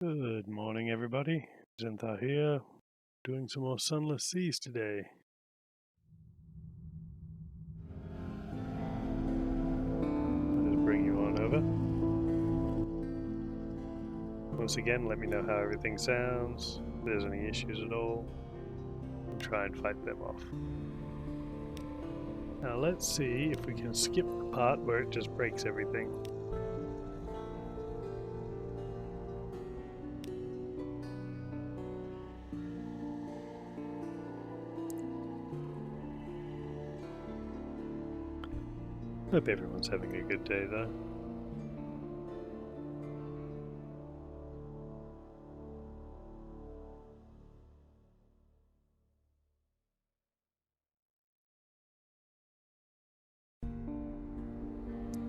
Good morning, everybody. Xinthar here, doing some more sunless seas today. I'll just bring you on over. Once again, let me know how everything sounds, if there's any issues at all, and try and fight them off. Now let's see if we can skip the part where it just breaks everything. Hope everyone's having a good day though.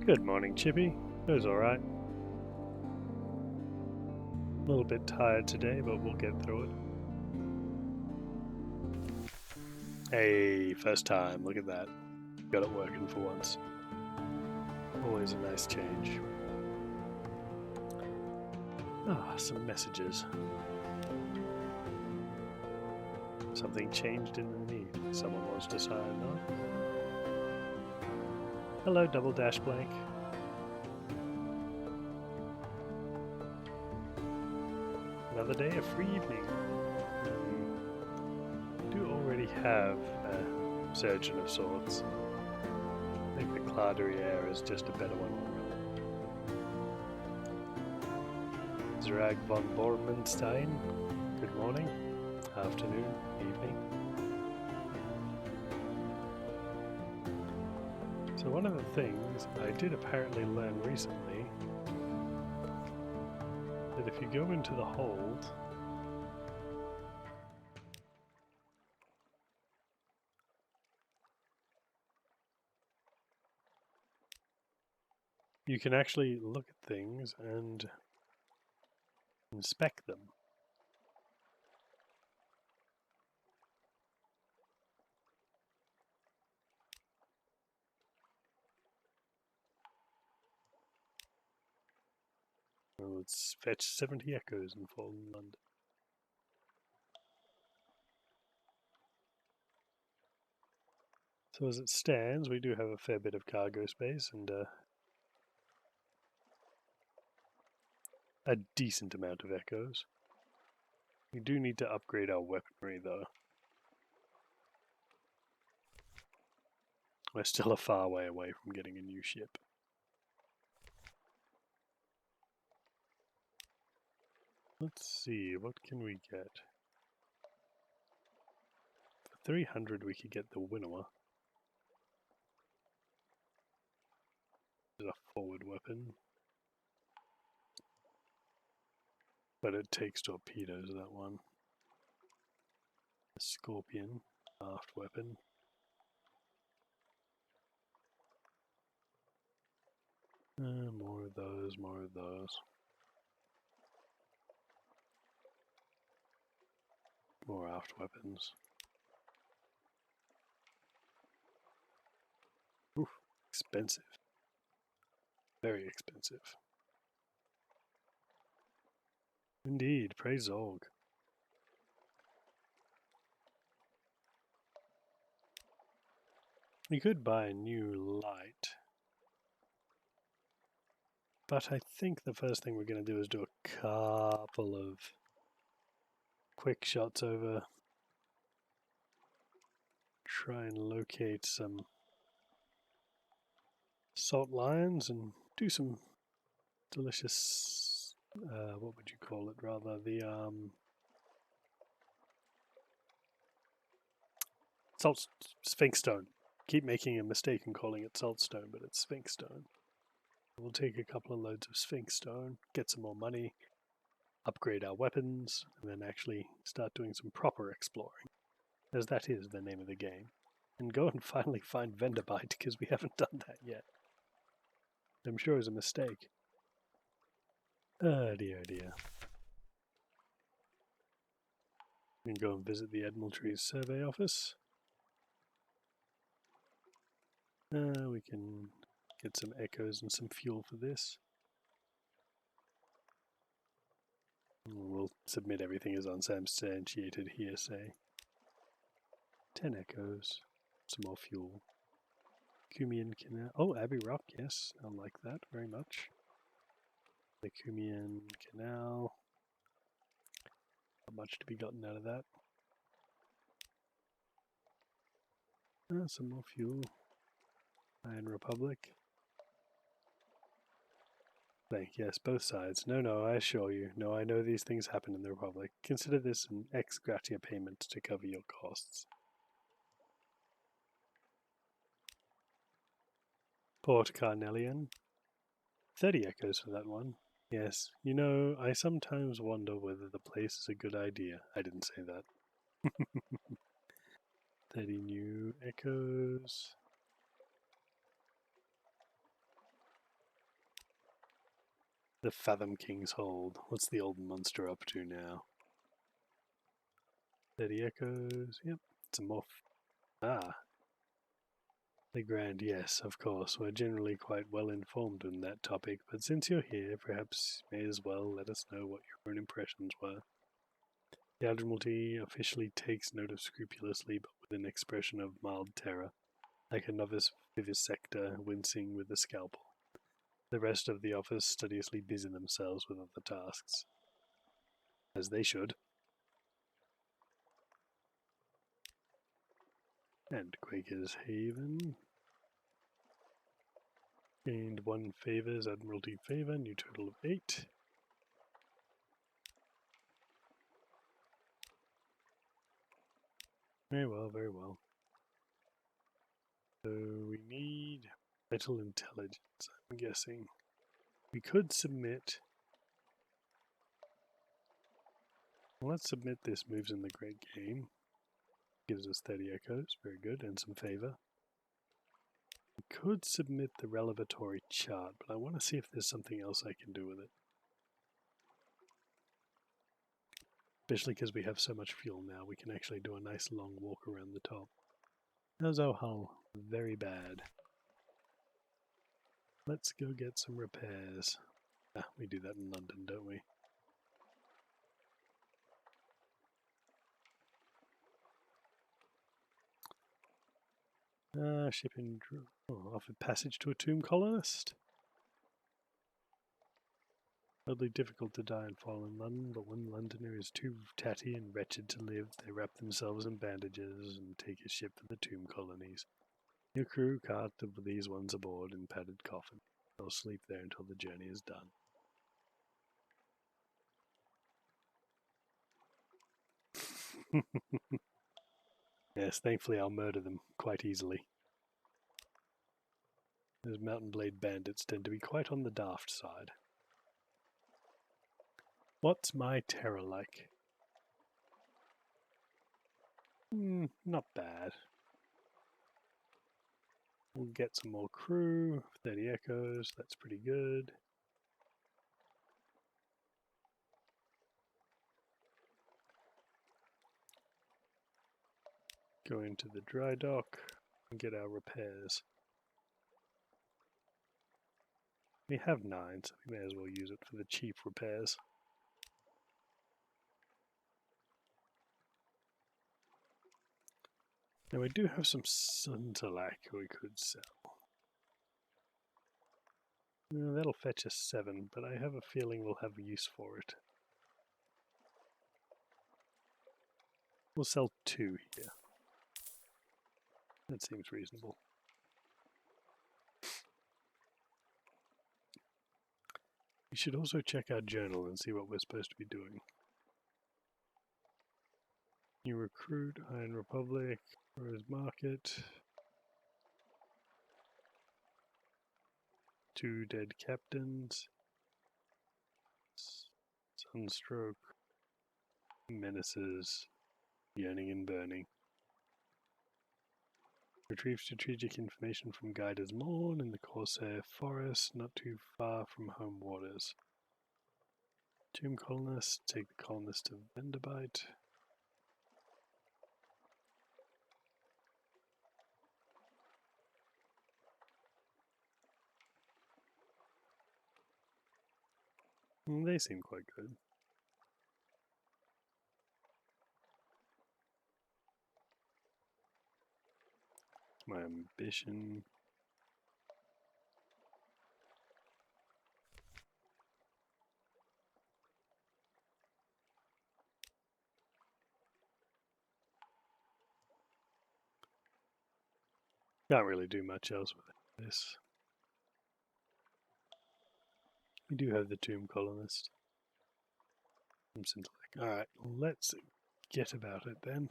Good morning, Chippy. It was alright. A little bit tired today, but we'll get through it. Hey, first time, look at that. Got it working for once. Always a nice change. Ah, some messages. Something changed in the need. Someone wants to sign on. Hello, double dash blank. Another day, a free evening. We do already have a surgeon of sorts. I think the Claudriere is just a better one. Zrag von Bormenstein, good morning, afternoon, evening. So one of the things I did apparently learn recently, that if you go into the hold, you can actually look at things and inspect them. Well, let's fetch 70 echoes in Fallen London. So as it stands, we do have a fair bit of cargo space and a decent amount of echoes. We do need to upgrade our weaponry though. We're still a far way away from getting a new ship. Let's see, what can we get? For 300 we could get the Winnower. It's a forward weapon. But it takes torpedoes, that one. The Scorpion, aft weapon. More of those, more of those. More aft weapons. Oof, expensive. Very expensive. Indeed, praise Zolg. We could buy a new light. But I think the first thing we're going to do is do a couple of quick shots over. Try and locate some salt lions and do some delicious, what would you call it rather, the salt sphinx stone. Keep making a mistake and calling it salt stone, but it's sphinx stone. We'll take a couple of loads of sphinx stone, get some more money, upgrade our weapons, and then actually start doing some proper exploring, as that is the name of the game. And go and finally find Venderbite, because we haven't done that yet. I'm sure it's a mistake. Oh dear, dear. We can go and visit the Admiralty's survey office. We can get some echoes and some fuel for this. submit everything as unsubstantiated hearsay. 10 echoes. Some more fuel. Cumian Canal. Oh, Abbey Rock, yes. I like that very much. The Cumian Canal. Not much to be gotten out of that. Some more fuel. Iron Republic. Blank, yes, both sides. No, I assure you. No, I know these things happen in the Republic. Consider this an ex gratia payment to cover your costs. Port Carnelian. 30 echoes for that one. Yes, you know, I sometimes wonder whether the place is a good idea. I didn't say that. 30 new echoes. The Fathom King's Hold. What's the old monster up to now? 30 echoes. Yep. Some more. The Grand, yes, of course. We're generally quite well informed on that topic, but since you're here, perhaps you may as well let us know what your own impressions were. The Admiralty officially takes note scrupulously, but with an expression of mild terror, like a novice vivisector wincing with a scalpel. The rest of the office studiously busy themselves with other tasks. As they should. And Quaker's Haven. Gained 1 favors, Admiralty favor, new total of 8. Very well, very well. So we need vital intelligence, I'm guessing. We could submit. Well, let's submit this moves in the great game. Gives us 30 echoes, very good, and some favor. We could submit the relevatory chart, but I want to see if there's something else I can do with it. Especially because we have so much fuel now, we can actually do a nice long walk around the top. How's our hull? Very bad. Let's go get some repairs. We do that in London, don't we? Shipping offered passage to a tomb colonist. Oddly difficult to die and fall in London, but when Londoner is too tatty and wretched to live, they wrap themselves in bandages and take a ship for the tomb colonies. Your crew cart these ones aboard in padded coffin. They'll sleep there until the journey is done. Yes, thankfully I'll murder them quite easily. Those mountain blade bandits tend to be quite on the daft side. What's my terror like? Not bad. We'll get some more crew, 30 echoes, that's pretty good. Go into the dry dock and get our repairs. We have 9, so we may as well use it for the cheap repairs. Now we do have some Suntalac we could sell. That'll fetch us 7, but I have a feeling we'll have a use for it. We'll sell 2 here. That seems reasonable. We should also check our journal and see what we're supposed to be doing. New recruit, Iron Republic, Rose Market. 2 dead captains. Sunstroke. Menaces. Yearning and burning. Retrieve strategic information from Guider's Lawn in the Corsair Forest, not too far from home waters. Tomb colonists, take the colonists to Venderbite. They seem quite good. my ambition. Can't really do much else with this. We do have the tomb colonist from Xinthar. Alright, let's get about it then.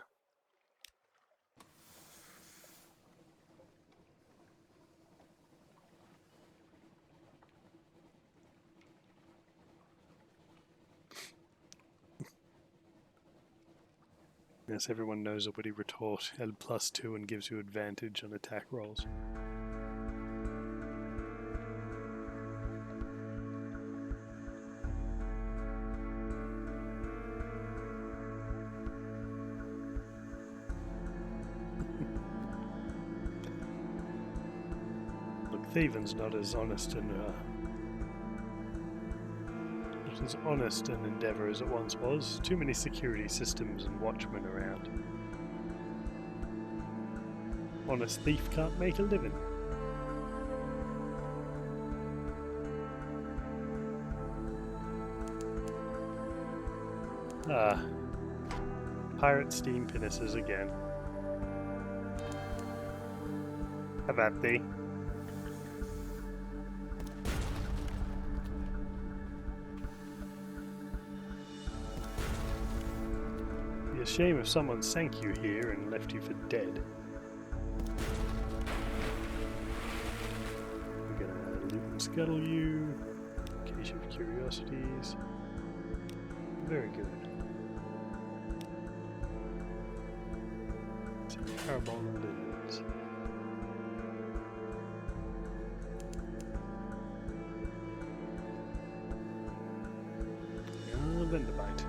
Yes, everyone knows a witty retort, L +2 and gives you advantage on attack rolls. Look, Thieving's not as honest and endeavour as it once was. Too many security systems and watchmen around. Honest thief can't make a living. Ah. Pirate steam pinnaces again. Have at thee. It'd be a shame if someone sank you here and left you for dead. We're gonna loot and scuttle you. Cache of curiosities. Very good. Carbon linens. Vendabite.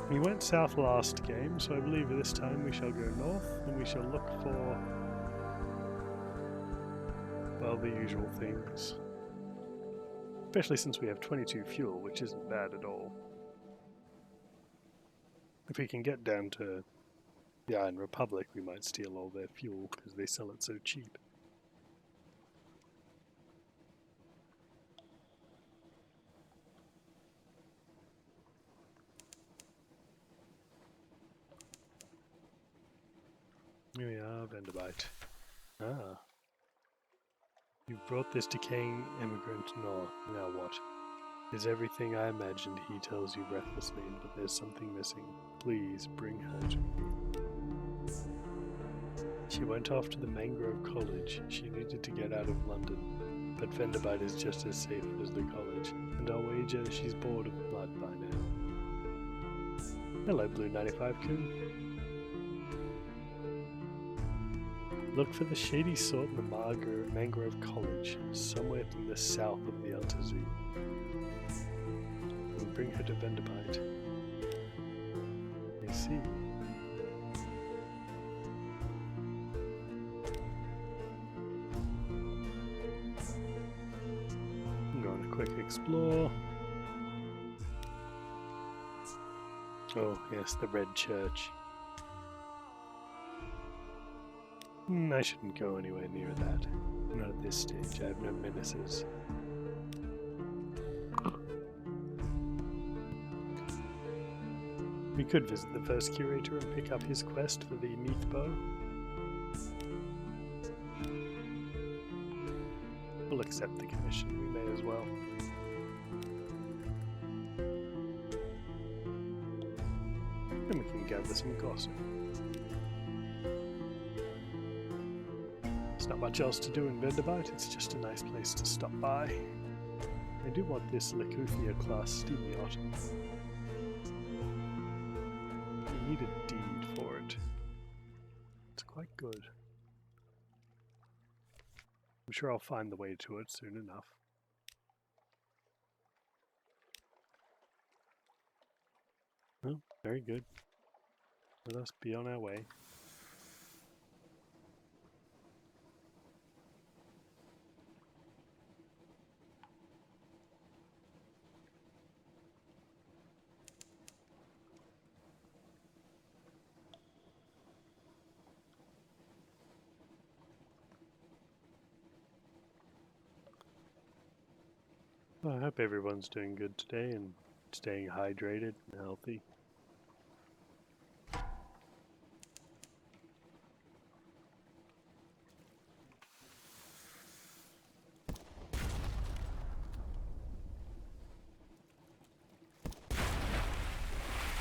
We went south last game, so I believe this time we shall go north, and we shall look for, well, the usual things. Especially since we have 22 fuel, which isn't bad at all. If we can get down to the Iron Republic, we might steal all their fuel, because they sell it so cheap. Here we are, Vendabite. Ah. You've brought this decaying immigrant north. Now what? Is everything I imagined, he tells you breathlessly, but there's something missing. Please, bring her to me. She went off to the Mangrove College. She needed to get out of London. But Vendabite is just as safe as the college, and I'll wager she's bored of blood by now. Hello, Blue 95-kun. Look for the shady sort in the Mangrove College, somewhere to the south of the Unterzee. We'll bring her to Vendabite. I see. I'm going to quick explore. Oh, yes, the Red Church. I shouldn't go anywhere near that. Not at this stage. I have no menaces. We could visit the first curator and pick up his quest for the Neath bow. We'll accept the commission. We may as well. Then we can gather some gossip. There's not much else to do in Vendabite, it's just a nice place to stop by. I do want this Lacuthia class steam yacht. I need a deed for it. It's quite good. I'm sure I'll find the way to it soon enough. Oh, very good. Let us be on our way. Well, I hope everyone's doing good today and staying hydrated and healthy.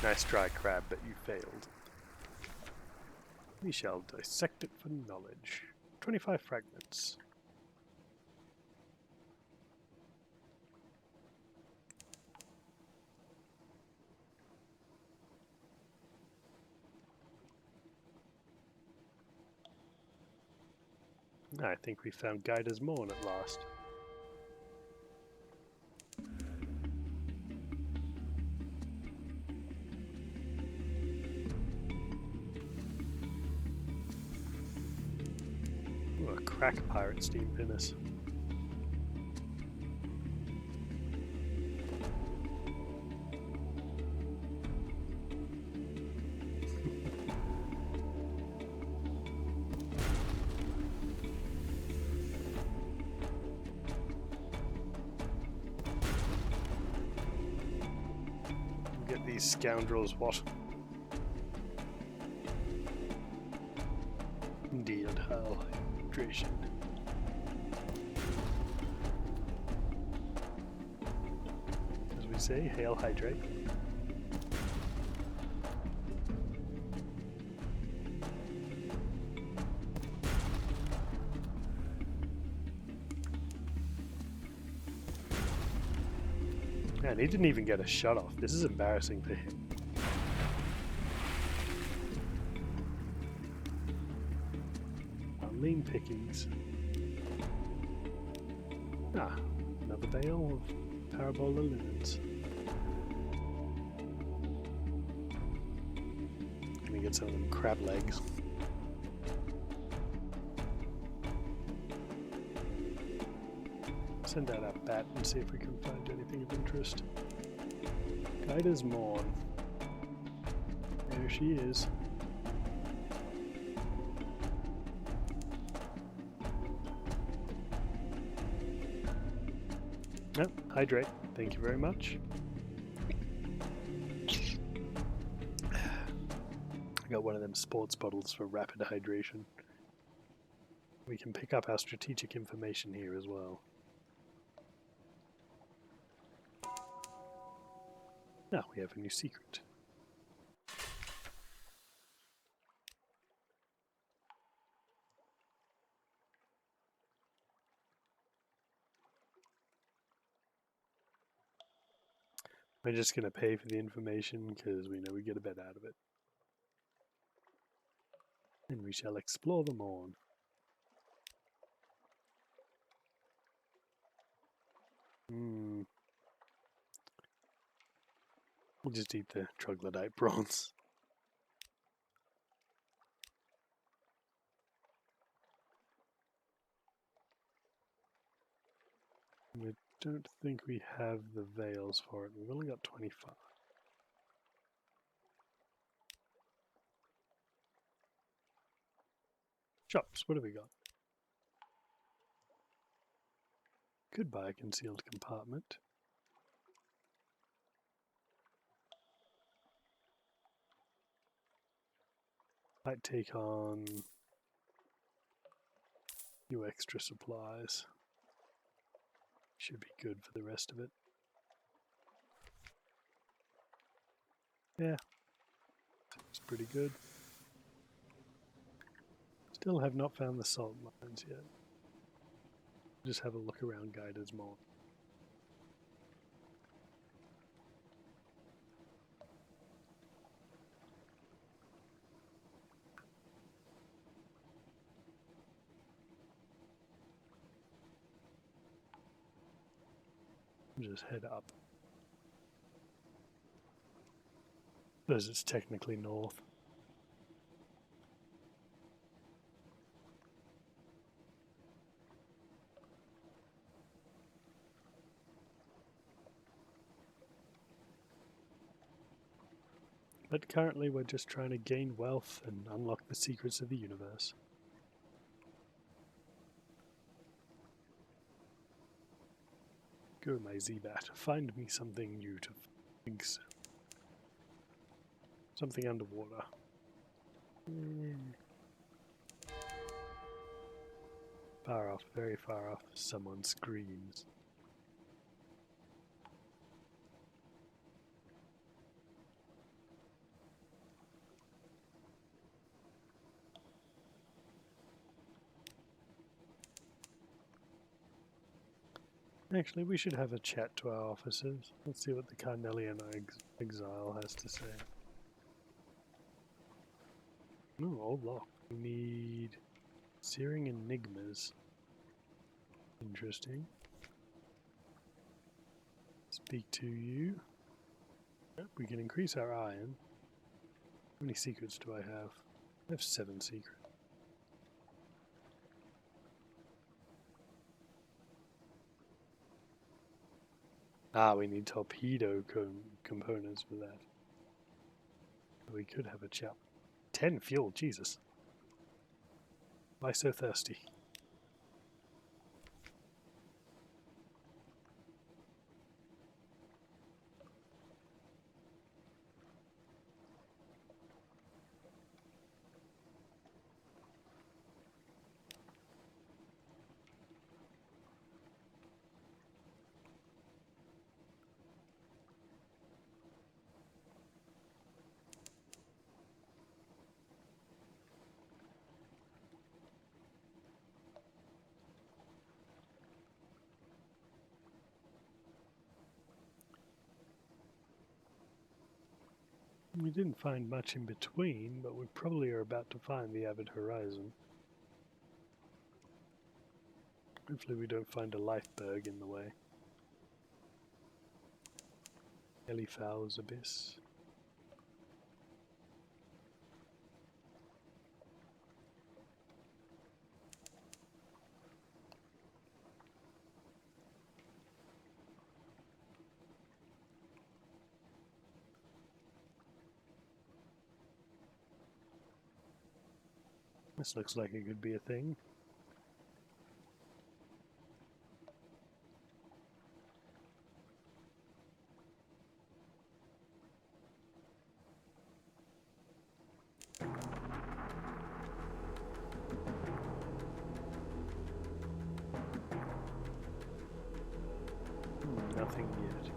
Nice dry crab, but you failed. We shall dissect it for knowledge. 25 fragments. I think we found Guider's Morn at last. Ooh, a crack pirate steam pinnace. Get these scoundrels what? Indeed, hydration. As we say, hail hydrate. Man, he didn't even get a shut off. This is embarrassing for him. Lean pickings. Ah, another bale of parabola linens. Gonna get some of them crab legs. Send out our bat and see if we can find anything of interest. Guider's Morn. There she is. Oh, hydrate. Thank you very much. I got one of them sports bottles for rapid hydration. We can pick up our strategic information here as well. Now we have a new secret. We're just going to pay for the information because we know we get a bit out of it. And we shall explore them on. We'll just eat the troglodyte prawns. I don't think we have the veils for it. We've only got 25. Shops, what have we got? Could buy a concealed compartment. Might take on a few extra supplies. Should be good for the rest of it. Yeah, it's pretty good. Still have not found the salt mines yet. Just have a look around Guider's Morn. Just head up. Because it's technically north. But currently we're just trying to gain wealth and unlock the secrets of the universe. Go, my Z-Bat. Find me something new to fix. Something underwater. Far off, very far off, someone screams. Actually, we should have a chat to our officers. Let's see what the Carnelian exile has to say. Oh, old lock. We need Searing Enigmas. Interesting. Speak to you. Yep, we can increase our iron. How many secrets do I have? I have 7 secrets. Ah, we need torpedo components for that. We could have a chat. 10 fuel, Jesus. Why so thirsty? We didn't find much in between, but we probably are about to find the Avid Horizon. Hopefully we don't find a lifeberg in the way. Elifow's Abyss. This looks like it could be a thing. Nothing yet.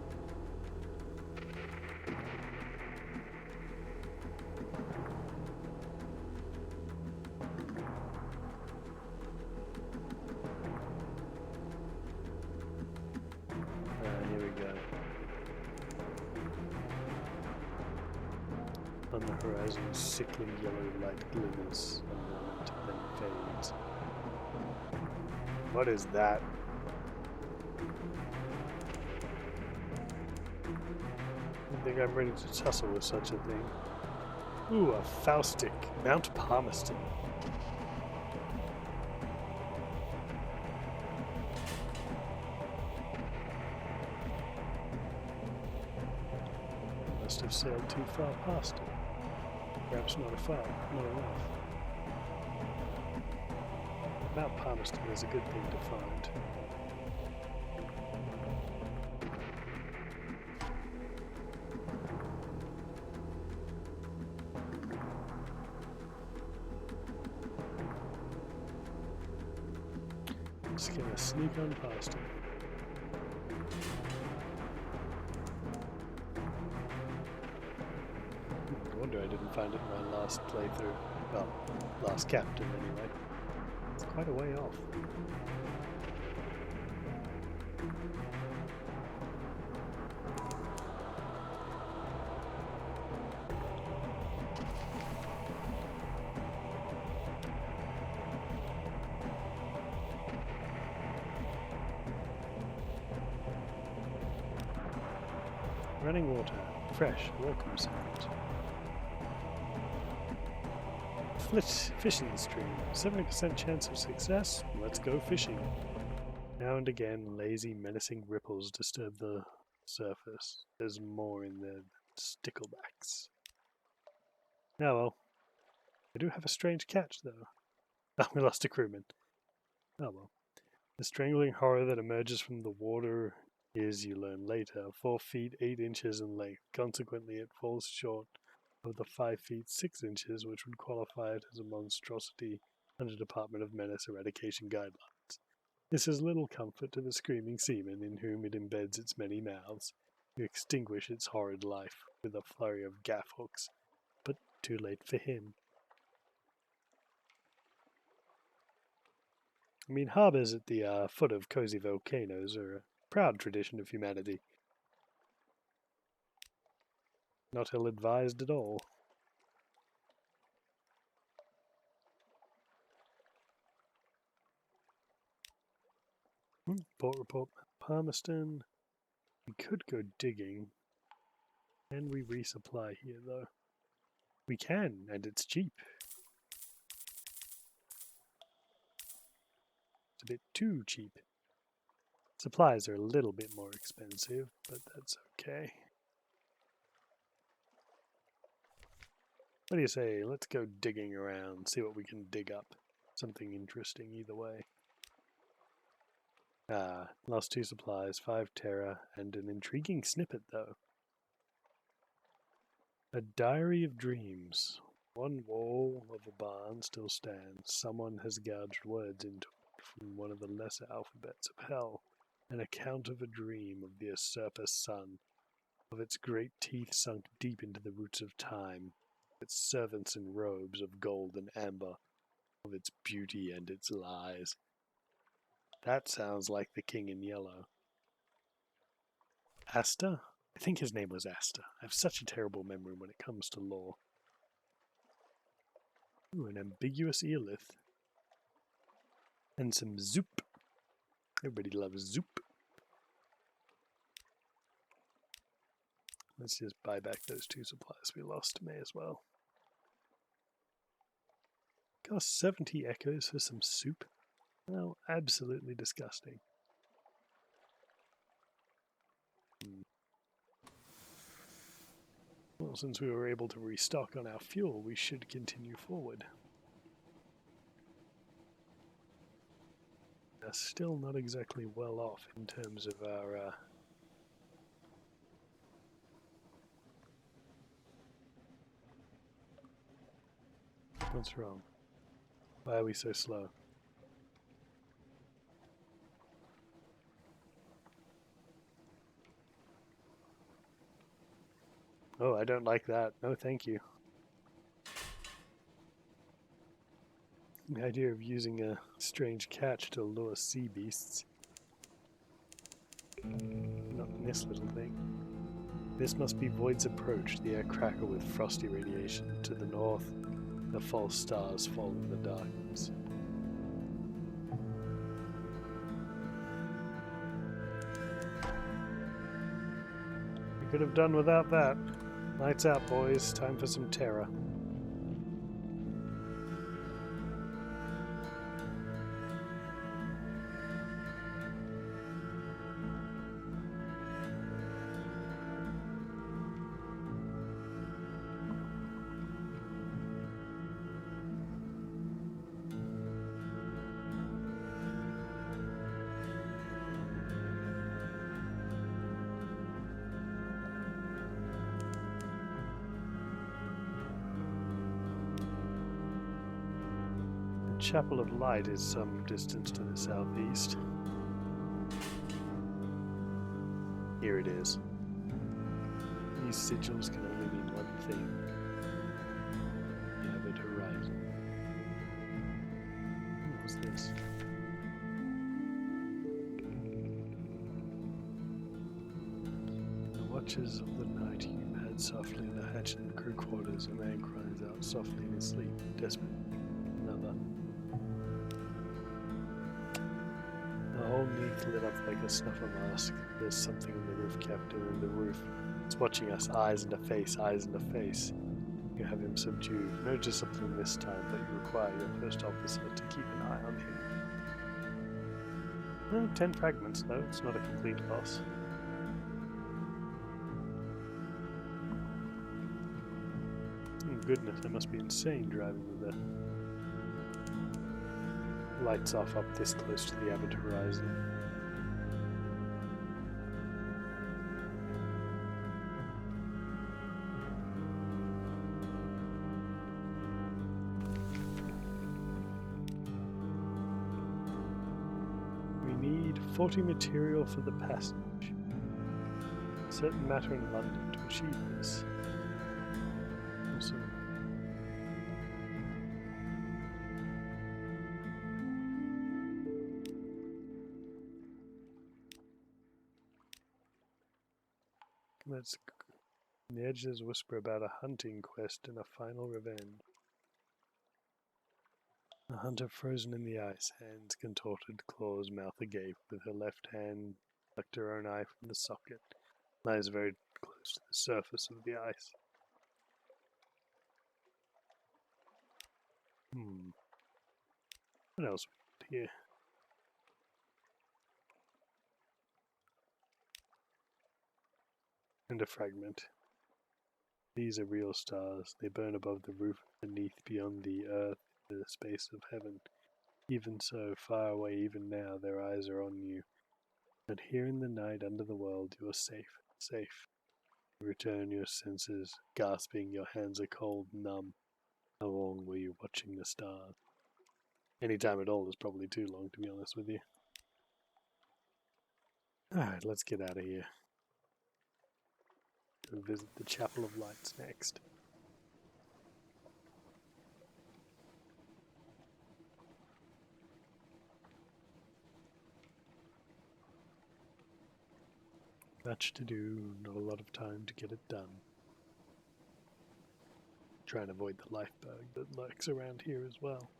Here we go. On the horizon, sickly yellow light glimmers a moment, then fades. What is that? I think I'm ready to tussle with such a thing. Ooh, a Faustic. Mount Palmerston. Must have sailed too far past it. Perhaps not enough. Mount Palmerston is a good thing to find. Just gonna sneak on past it. No wonder I didn't find it in my last playthrough. Well, last captain anyway. It's quite a way off. Running water, fresh, welcome sound. Fishing stream, 70% chance of success. Let's go fishing. Now and again, lazy, menacing ripples disturb the surface. There's more in there than sticklebacks. Oh well. I do have a strange catch, though. Oh, we lost a crewman. Oh well. The strangling horror that emerges from the water Is, you learn later, 4 feet 8 inches in length. Consequently, it falls short of the 5 feet 6 inches, which would qualify it as a monstrosity under Department of Menace Eradication guidelines. This is little comfort to the screaming seaman in whom it embeds its many mouths, to extinguish its horrid life with a flurry of gaff hooks, but too late for him. I mean, harbors at the foot of cozy volcanoes are a proud tradition of humanity. Not ill-advised at all. Port report, Palmerston. We could go digging. Can we resupply here, though? We can, and it's cheap. It's a bit too cheap. Supplies are a little bit more expensive, but that's okay. What do you say? Let's go digging around, see what we can dig up. Something interesting either way. Ah, lost 2 supplies, 5 terra, and an intriguing snippet, though. A diary of dreams. One wall of a barn still stands. Someone has gouged words into it from one of the lesser alphabets of hell. An account of a dream of the usurper sun, of its great teeth sunk deep into the roots of time, its servants in robes of gold and amber, of its beauty and its lies. That sounds like the King in Yellow. Asta? I think his name was Asta. I have such a terrible memory when it comes to lore. Ooh, an ambiguous eolith. And some zoop. Everybody loves zoop. Let's just buy back those 2 supplies we lost. May as well. Cost 70 echoes for some soup. Well, absolutely disgusting. Well, since we were able to restock on our fuel, we should continue forward. We're still not exactly well off in terms of our... What's wrong? Why are we so slow? Oh, I don't like that. No, thank you. The idea of using a strange catch to lure sea beasts. Not in this little thing. This must be Void's approach, the air cracker with frosty radiation. To the north, the false stars fall in the darkness. We could have done without that. Lights out, boys. Time for some terror. Chapel of Light is some distance to the southeast. Here it is. These sigils can only mean one thing. The avid horizon. What was this? The watches of the night you pad softly in the hatch in the crew quarters. A man cries out softly in his sleep, desperate. Another. The whole Neath lit up like a snuffer mask. There's something on the roof, Captain, and the roof. It's watching us, eyes in the face, eyes in the face. You have him subdued. No discipline this time, but you require your first officer to keep an eye on him. 10 fragments, though. It's not a complete loss. Oh, goodness, I must be insane driving with the lights off up this close to the avid horizon. need 40 material for the passage. Certain matter in London to achieve this. Awesome. Let's. The edges whisper about a hunting quest and a final revenge. A hunter frozen in the ice, hands contorted, claws, mouth agape, with her left hand plucked her own eye from the socket, lies very close to the surface of the ice. What else we got here? And a fragment. These are real stars. They burn above the roof, beneath, beyond the earth, in the space of heaven. Even so, far away, even now, their eyes are on you. But here in the night, under the world, you are safe, safe. You return your senses, gasping, your hands are cold, numb. How long were you watching the stars? Any time at all is probably too long, to be honest with you. Alright, let's get out of here. Go visit the Chapel of Lights next. Much to do, not a lot of time to get it done. Try and avoid the life bug that lurks around here as well.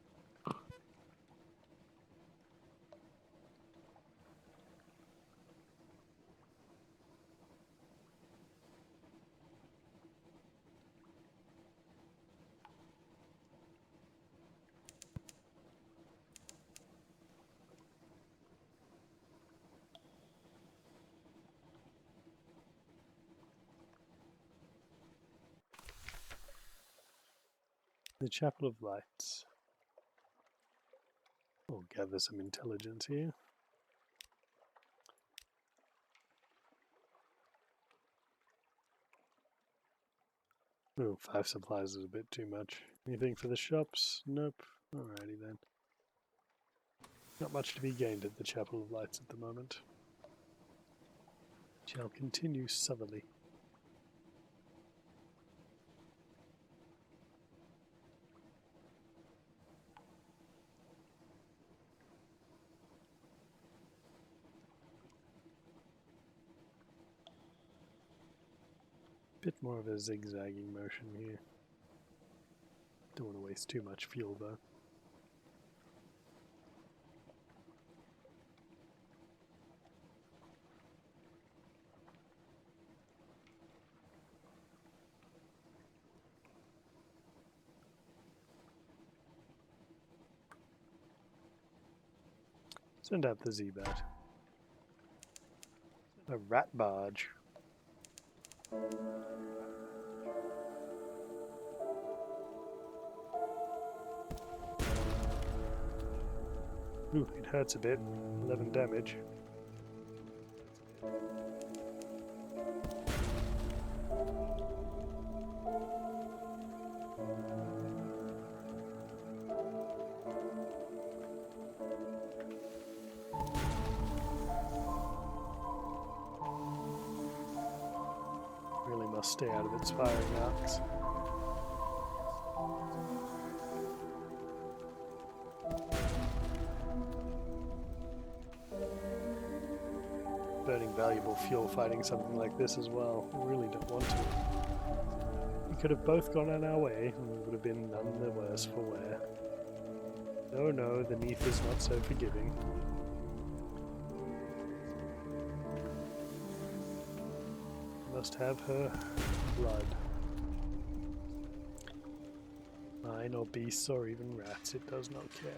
The Chapel of Lights. We'll gather some intelligence here. Oh, 5 supplies is a bit too much. Anything for the shops? Nope. Alrighty then. Not much to be gained at the Chapel of Lights at the moment. Shall continue southerly. Bit more of a zigzagging motion here. Don't want to waste too much fuel though. Send out the Z-Bat. A rat barge. Ooh, it hurts a bit. 11 damage. Really must stay out of its firing arcs. Burning valuable fuel fighting something like this as well. I really don't want to. We could have both gone on our way, and we would have been none the worse for wear. Oh no, the Neath is not so forgiving. Must have her blood. Mine or beasts or even rats, it does not care.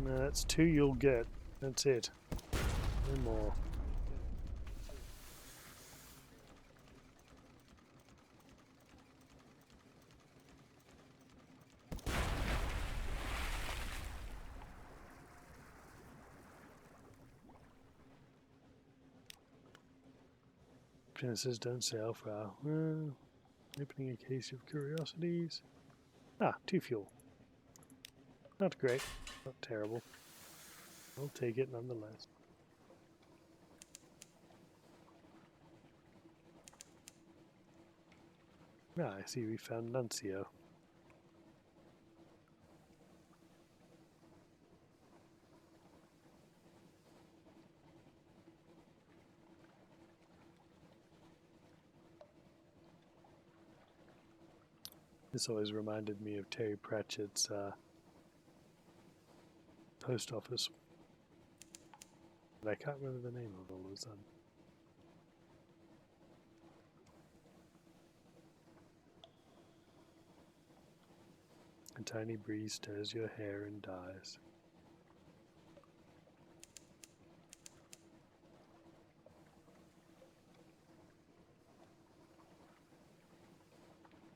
No, that's 2 you'll get. That's it. No more. Finishes don't sail far. Opening a case of curiosities. 2 fuel. Not great. Not terrible. I'll take it nonetheless. I see we found Nuncio. This always reminded me of Terry Pratchett's post office. But I can't remember the name of it all of a sudden. A tiny breeze stirs your hair and dies.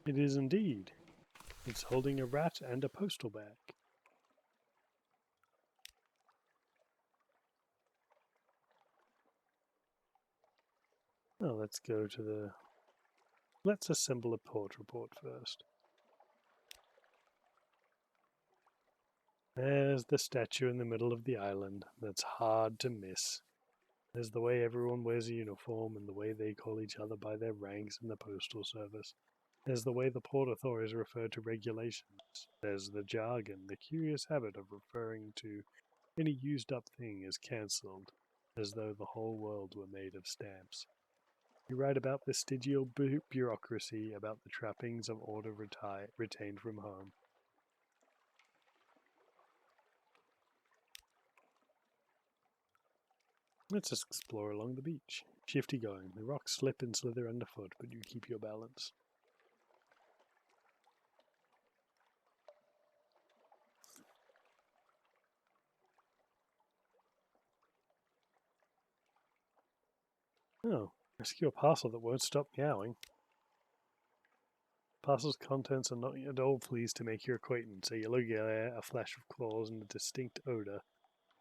It is indeed. It's holding a rat and a postal bag. Well, let's go to the... Let's assemble a port report first. There's the statue in the middle of the island. That's hard to miss. There's the way everyone wears a uniform and the way they call each other by their ranks in the postal service. There's the way the port authorities refer to regulations. There's the jargon, the curious habit of referring to any used-up thing as cancelled, as though the whole world were made of stamps. You write about vestigial bureaucracy, about the trappings of order retained from home. Let's just explore along the beach. Shifty going. The rocks slip and slither underfoot, but you keep your balance. Oh, rescue a parcel that won't stop meowing. Parcel's contents are not at all pleased to make your acquaintance. A yellow glare, a flash of claws, and a distinct odor.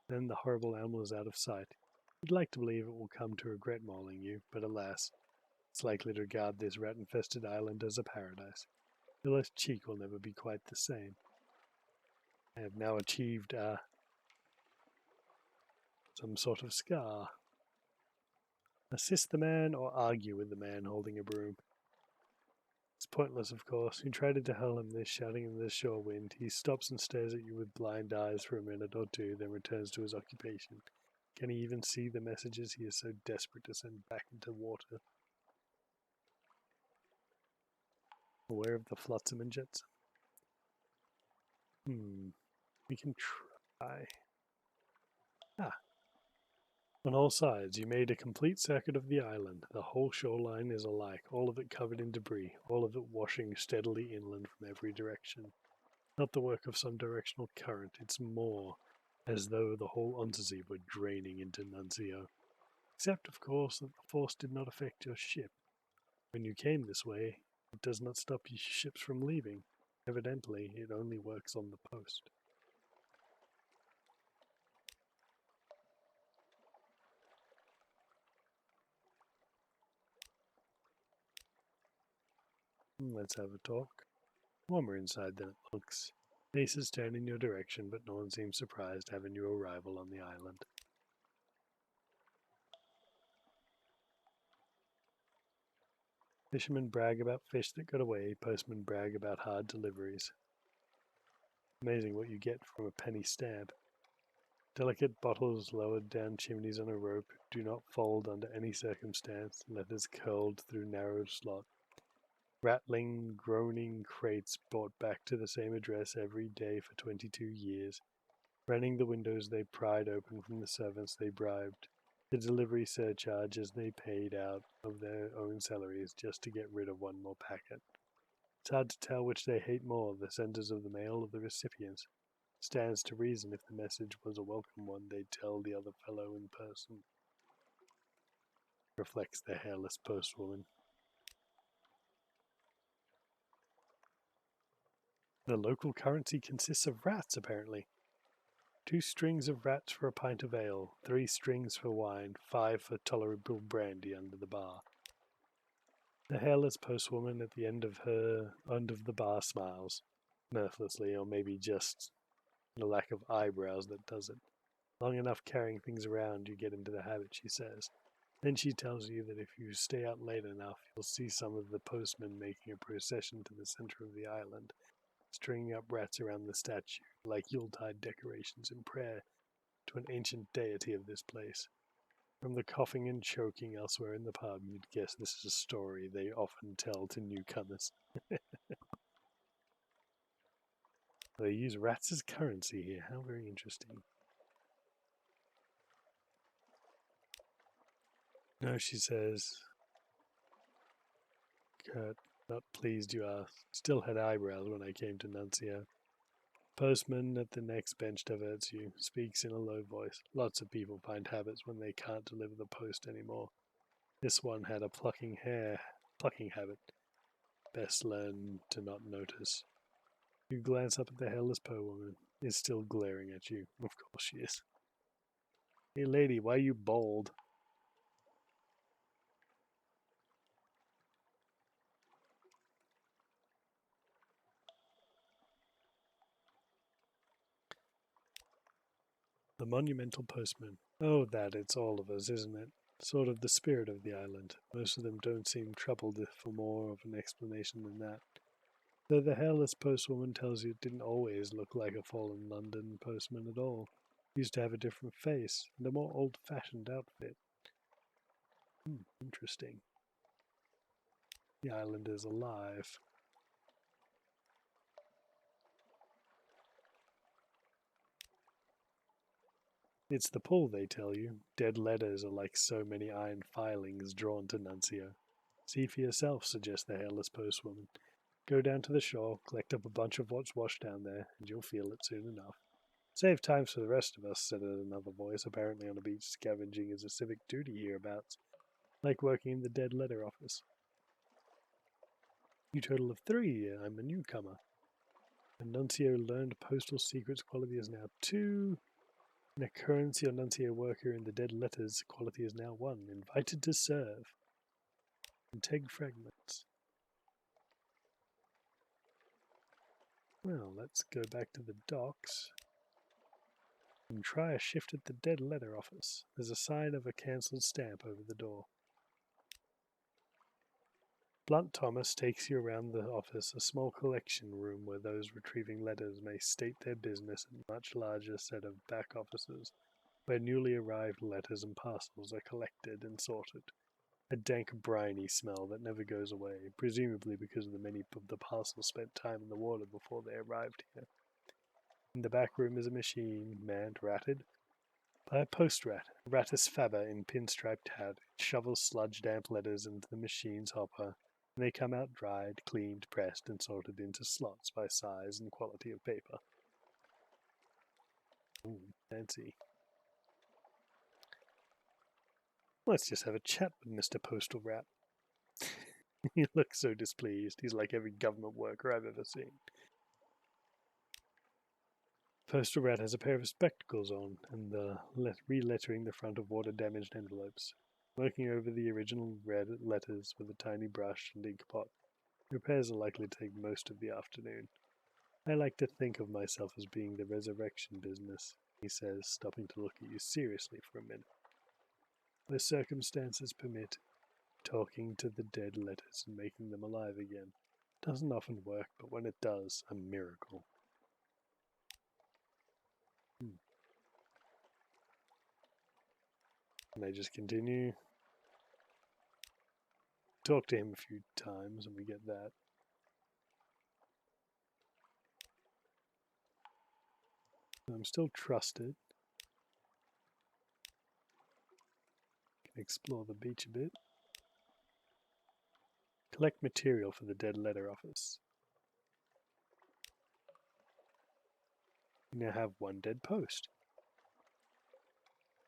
Then the horrible animal is out of sight. You'd like to believe it will come to regret mauling you, but alas, it's likely to regard this rat-infested island as a paradise. The left cheek will never be quite the same. I have now achieved some sort of scar. Assist the man or argue with the man holding a broom. It's pointless, of course. You try to tell him this, shouting in the shore wind. He stops and stares at you with blind eyes for a minute or two, then returns to his occupation. Can he even see the messages he is so desperate to send back into water? Aware of the flotsam and jetsam? We can try. On all sides, you made a complete circuit of the island. The whole shoreline is alike, all of it covered in debris, all of it washing steadily inland from every direction. Not the work of some directional current, it's more as though the whole Unterzee were draining into Nuncio. Except, of course, that the force did not affect your ship. When you came this way, it does not stop your ships from leaving. Evidently, it only works on the post. Let's have a talk. Warmer inside than it looks. Faces turn in your direction, but no one seems surprised having your arrival on the island. Fishermen brag about fish that got away, postmen brag about hard deliveries. Amazing what you get from a penny stamp. Delicate bottles lowered down chimneys on a rope do not fold under any circumstance, letters curled through narrow slot. Rattling, groaning crates brought back to the same address every day for 22 years. Running the windows they pried open from the servants they bribed. The delivery surcharges they paid out of their own salaries just to get rid of one more packet. It's hard to tell which they hate more, the senders of the mail or the recipients. Stands to reason if the message was a welcome one, they'd tell the other fellow in person. Reflects the hairless postwoman. The local currency consists of rats, apparently. 2 strings of rats for a pint of ale, 3 strings for wine, 5 for tolerable brandy under the bar. The hairless postwoman at the end of the bar smiles mirthlessly, or maybe just the lack of eyebrows that does it. Long enough carrying things around, you get into the habit, she says. Then she tells you that if you stay out late enough, you'll see some of the postmen making a procession to the center of the island, stringing up rats around the statue, like Yuletide decorations in prayer to an ancient deity of this place. From the coughing and choking elsewhere in the pub, you'd guess this is a story they often tell to newcomers. They use rats as currency here. How very interesting. No, she says. Kurt, not pleased you are. Still had eyebrows when I came to Nuncio. Postman at the next bench diverts you, speaks in a low voice. Lots of people find habits when they can't deliver the post anymore. This one had a plucking habit. Best learn to not notice. You glance up at the hairless woman. Is still glaring at you. Of course she is. Hey lady, why are you bald? The monumental postman. Oh, that it's all of us, isn't it? Sort of the spirit of the island. Most of them don't seem troubled for more of an explanation than that. Though the hairless postwoman tells you it didn't always look like a fallen London postman at all. It used to have a different face and a more old-fashioned outfit. Interesting. The island is alive. It's the pull, they tell you. Dead letters are like so many iron filings drawn to Nuncio. See for yourself, suggests the hairless postwoman. Go down to the shore, collect up a bunch of what's washed down there, and you'll feel it soon enough. Save times for the rest of us, said another voice, apparently on a beach scavenging is a civic duty hereabouts, like working in the dead letter office. You total of 3, I'm a newcomer. A Nuncio learned postal secrets quality is now 2. An occurrence or Nuncio worker in the dead letters quality is now 1. Invited to serve. Integ fragments. Well, let's go back to the docks and try a shift at the dead letter office. There's a sign of a cancelled stamp over the door. Blunt Thomas takes you around the office, a small collection room where those retrieving letters may state their business in a much larger set of back offices, where newly arrived letters and parcels are collected and sorted. A dank, briny smell that never goes away, presumably because of the many of the parcels spent time in the water before they arrived here. In the back room is a machine, manned, ratted by a post rat, Rattus faber in pinstriped hat. It shovels sludge-damp letters into the machine's hopper, and they come out dried, cleaned, pressed, and sorted into slots by size and quality of paper. Ooh, fancy. Let's just have a chat with Mr. Postal Rat. He looks so displeased. He's like every government worker I've ever seen. Postal Rat has a pair of spectacles on and re-lettering the front of water-damaged envelopes, working over the original red letters with a tiny brush and ink pot. Repairs are likely to take most of the afternoon. I like to think of myself as being the resurrection business, he says, stopping to look at you seriously for a minute. Where circumstances permit, talking to the dead letters and making them alive again. Doesn't often work, but when it does, a miracle. And I just continue. Talk to him a few times and we get that. I'm still trusted. Can explore the beach a bit. Collect material for the dead letter office. You now have 1 dead post.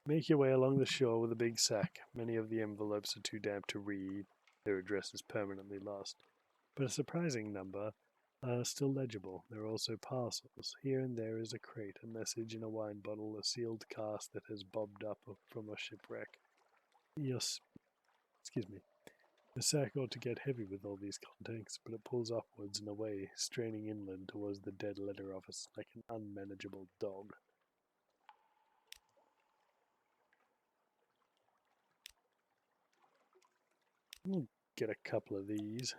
Make your way along the shore with a big sack. Many of the envelopes are too damp to read. Their address is permanently lost. But a surprising number are still legible. There are also parcels. Here and there is a crate, a message in a wine bottle, a sealed cask that has bobbed up from a shipwreck. Excuse me. The sack ought to get heavy with all these contents, but it pulls upwards and away, straining inland towards the dead letter office like an unmanageable dog. We'll get a couple of these.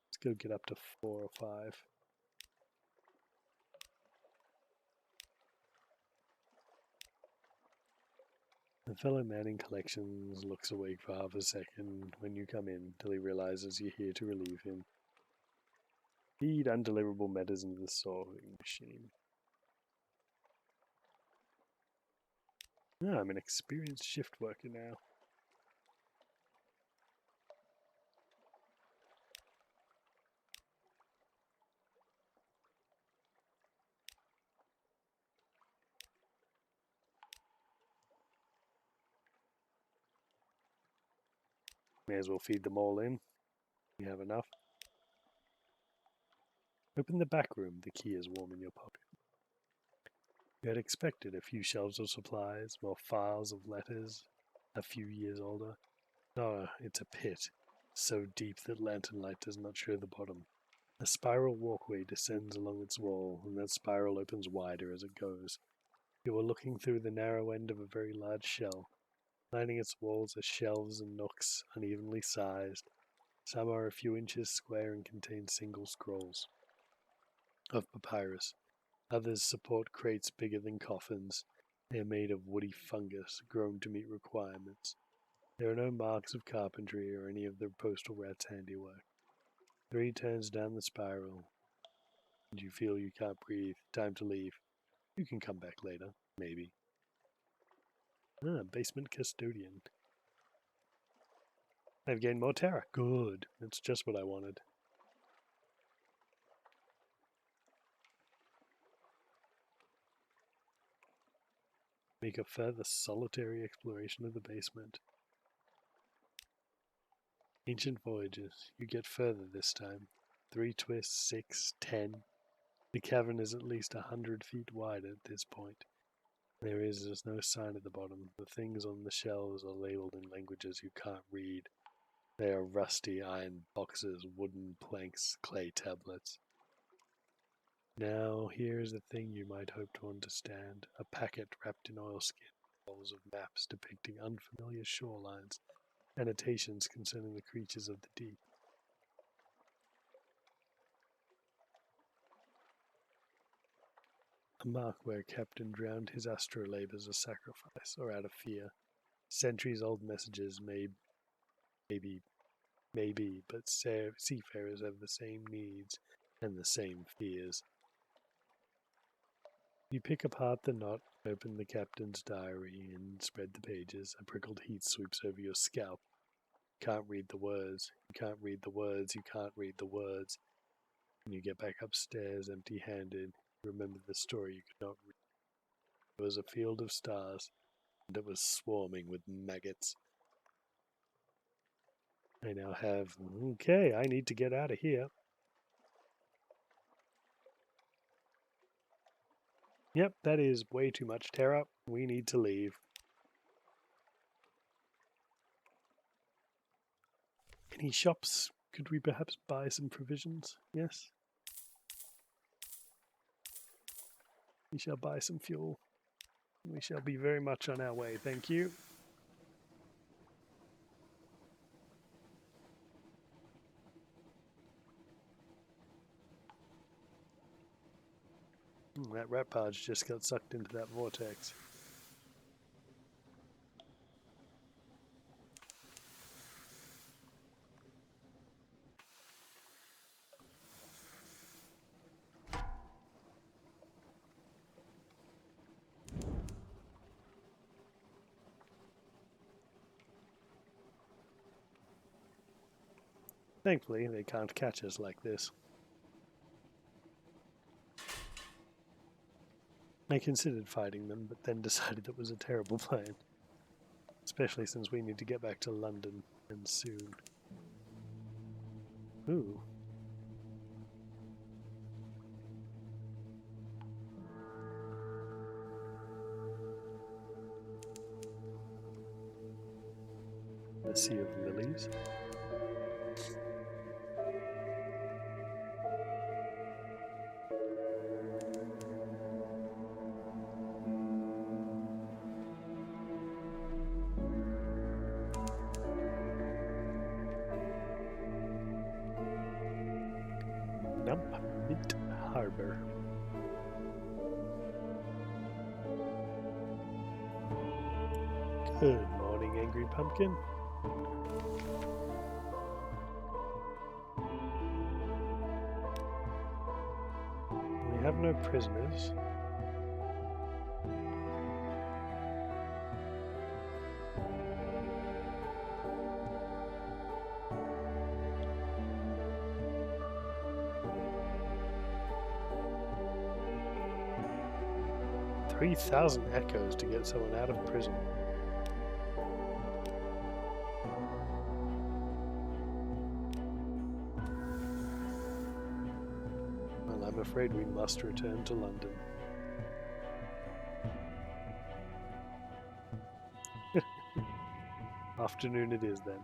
Let's go get up to 4 or 5. The fellow man in collections looks awake for half a second when you come in till he realizes you're here to relieve him. Feed undeliverable matters into the sorting machine. I'm an experienced shift worker now. May as well feed them all in. We have enough. Open the back room. The key is warm in your pocket. You had expected a few shelves of supplies, more files of letters, a few years older. No, it's a pit, so deep that lantern light does not show the bottom. A spiral walkway descends along its wall, and that spiral opens wider as it goes. You are looking through the narrow end of a very large shell. Lining its walls are shelves and nooks, unevenly sized. Some are a few inches square and contain single scrolls of papyrus. Others support crates bigger than coffins. They are made of woody fungus, grown to meet requirements. There are no marks of carpentry or any of the postal rat's handiwork. 3 turns down the spiral, and you feel you can't breathe. Time to leave. You can come back later, maybe. Basement custodian. I've gained more terror. Good. That's just what I wanted. Make a further solitary exploration of the basement. Ancient voyages. You get further this time. 3 twists, 6, 10. The cavern is at least 100 feet wide at this point. There's no sign at the bottom. The things on the shelves are labeled in languages you can't read. They are rusty iron boxes, wooden planks, clay tablets. Now, here's the thing you might hope to understand. A packet wrapped in oilskin, rolls of maps depicting unfamiliar shorelines, annotations concerning the creatures of the deep. A mark where a captain drowned his astrolabe as a sacrifice, or out of fear. Centuries-old messages maybe, but seafarers have the same needs and the same fears. You pick apart the knot, open the captain's diary, and spread the pages. A prickled heat sweeps over your scalp. You can't read the words. You can't read the words. You can't read the words. When you get back upstairs, empty-handed, you remember the story you could not read. It was a field of stars, and it was swarming with maggots. I now have... Okay, I need to get out of here. Yep, that is way too much terror. We need to leave. Any shops? Could we perhaps buy some provisions? Yes? We shall buy some fuel. We shall be very much on our way, thank you. That rat barge just got sucked into that vortex. Thankfully, they can't catch us like this. I considered fighting them, but then decided it was a terrible plan. Especially since we need to get back to London, and soon. Ooh. the Sea of Lilies. Mint Harbor. Good morning, Angry Pumpkin. We have no prisoners. $3,000 echoes to get someone out of prison. Well, I'm afraid we must return to London. Afternoon it is then.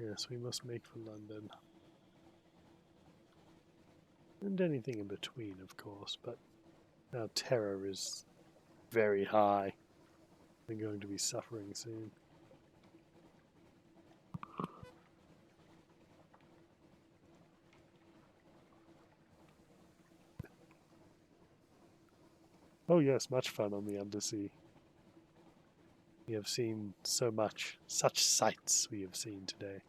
Yes, we must make for London. And anything in between, of course, but our terror is very high. We're going to be suffering soon. Oh yes, much fun on the Undersea. We have seen so much, such sights we have seen today.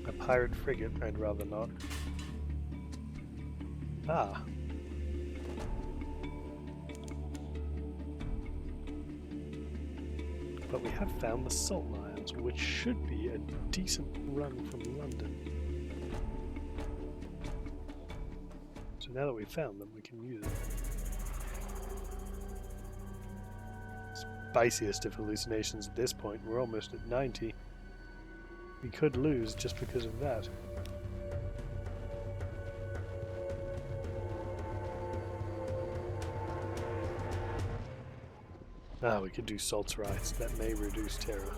A pirate frigate, I'd rather not. Ah. But we have found the salt mines, which should be a decent run from London. So now that we've found them, we can use it. Spiciest of hallucinations at this point. We're almost at 90. We could lose just because of that. Ah, we could do salt's rights. That may reduce terror.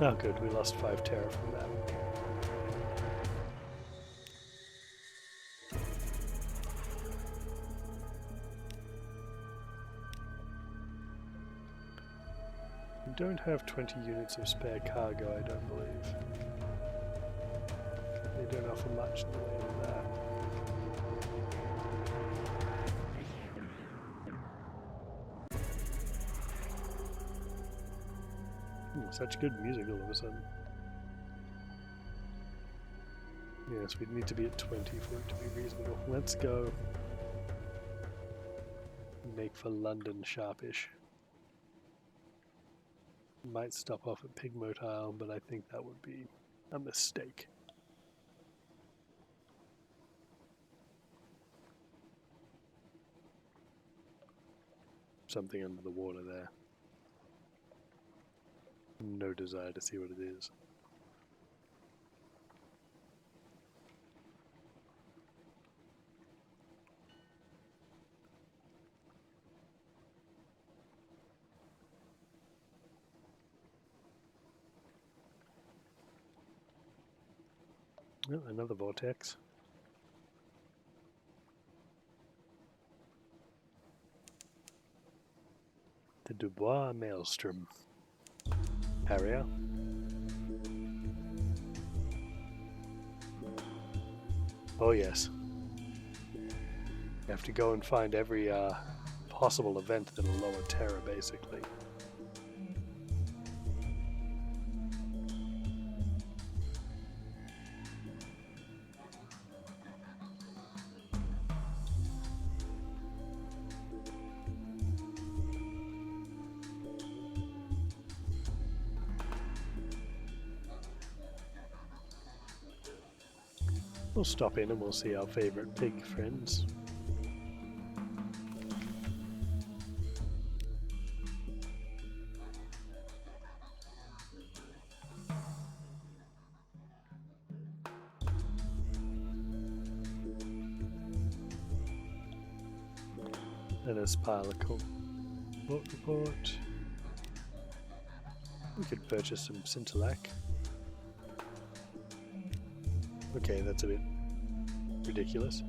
Oh good, we lost 5 terror from that. We don't have 20 units of spare cargo, I don't believe. They don't offer much in the way of that. Such good music all of a sudden. Yes, we'd need to be at 20 for it to be reasonable. Let's go. Make for London sharpish. Might stop off at Pigmote Isle, but I think that would be a mistake. Something under the water there. No desire to see what it is. Oh, another vortex. The Dubois Maelstrom. Harrier. Oh yes. You have to go and find every possible event that'll lower terror, basically. We'll stop in and we'll see our favourite pig friends. Let us pile a coal report. We could purchase some Xinthar. Okay, that's a bit ridiculous.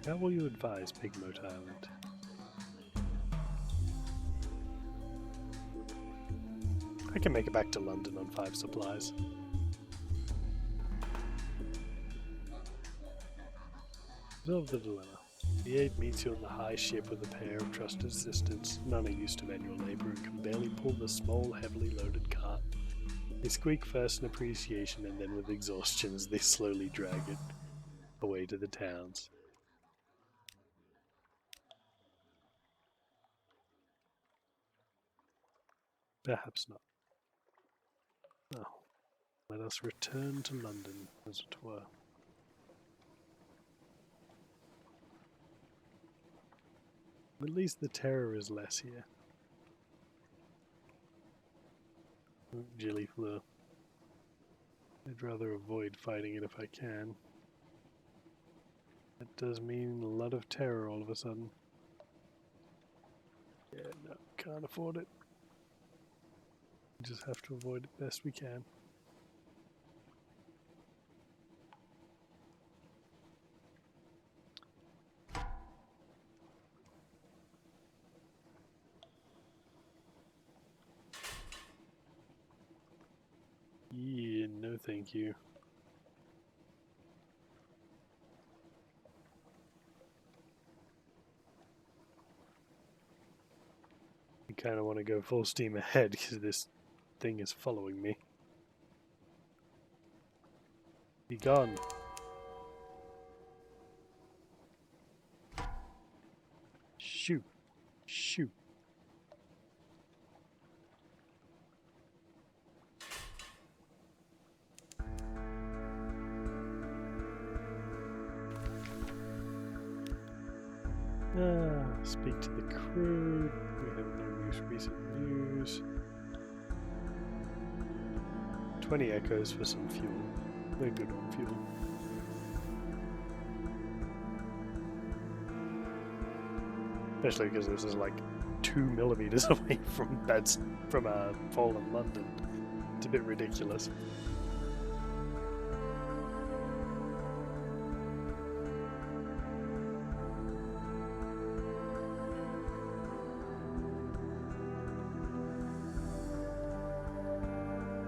How will you advise Pigmoat Island? I can make it back to London on 5 supplies. Resolve the dilemma. The aide meets you on the high ship with a pair of trusted assistants. None are used to manual labour and can barely pull the small, heavily loaded cart. They squeak first in appreciation and then with exhaustion as they slowly drag it away to the towns. Perhaps not. Oh, let us return to London, as it were. At least the terror is less here. Jellyfleur. I'd rather avoid fighting it if I can. That does mean a lot of terror all of a sudden. Yeah, no, can't afford it. We just have to avoid it best we can. Yeah, no thank you. I kind of want to go full steam ahead because this thing is following me. Be gone. Shoot. Shoot. Speak to the crew. We have no recent news. 20 echoes for some fuel. We're good on fuel. Especially because this is like 2 millimeters away from fallen London. It's a bit ridiculous.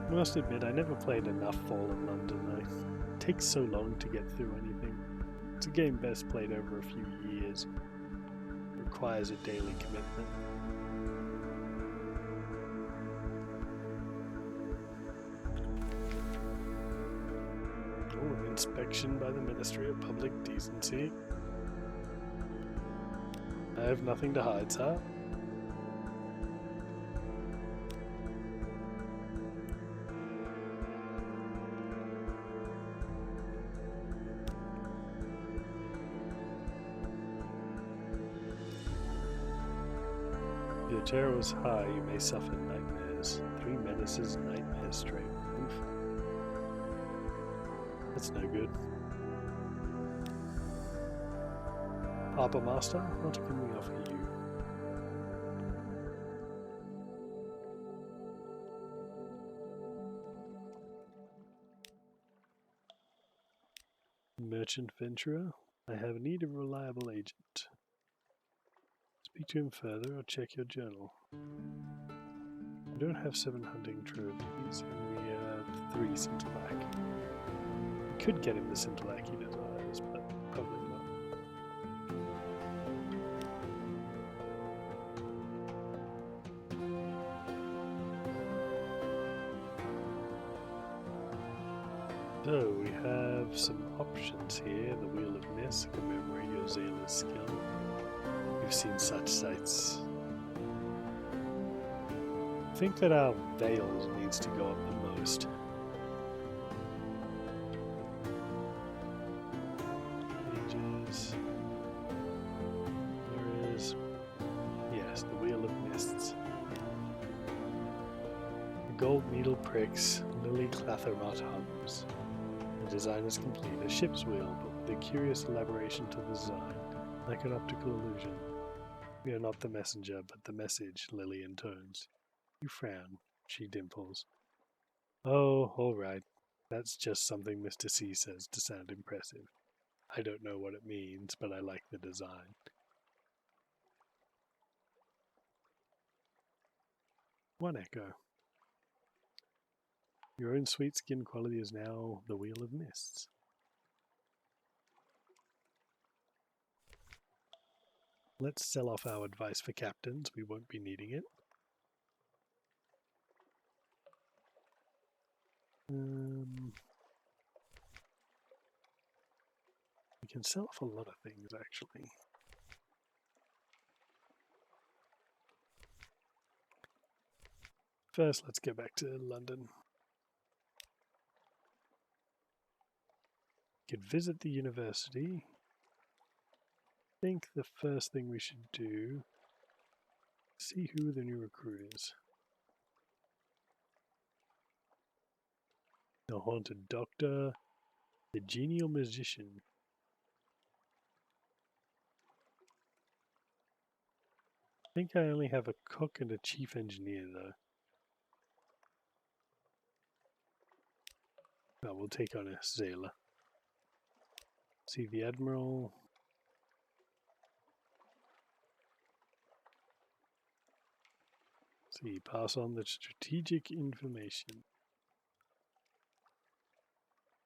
I must admit, I never played enough Fallen London. It takes so long to get through anything. It's a game best played over a few years. It requires a daily commitment. Oh, an inspection by the Ministry of Public Decency. I have nothing to hide, sir. Your terror was high, you may suffer nightmares. 3 menaces, nightmares straight. Oof. That's no good. Harbour Master, what can we offer you? Merchant Venturer, I have need of a reliable agent. Speak to him further or check your journal. We don't have 7 hunting trophies and we have 3 Xinthar. We could get him the Xinthar he desires, but probably not. So we have some options here. The Wheel of Ness, commemorate your Zayla's skill. We've seen such sights. I think that our Veils needs to go up the most. mists. The gold needle pricks, lily clathermot hums. The design is complete, a ship's wheel, but with a curious elaboration to the design, like an optical illusion. We are not the messenger, but the message, Lily intones. You frown. She dimples. Oh, all right. That's just something Mr. C says to sound impressive. I don't know what it means, but I like the design. One echo. Your own sweet skin quality is now the wheel of mists. Let's sell off our advice for captains. We won't be needing it. We can sell off a lot of things, actually. First, let's go back to London. We could visit the university. I think the first thing we should do is see who the new recruit is. The haunted doctor, the genial magician. I think I only have a cook and a chief engineer, though. Oh, we'll take on a sailor. See the admiral. See, pass on the strategic information.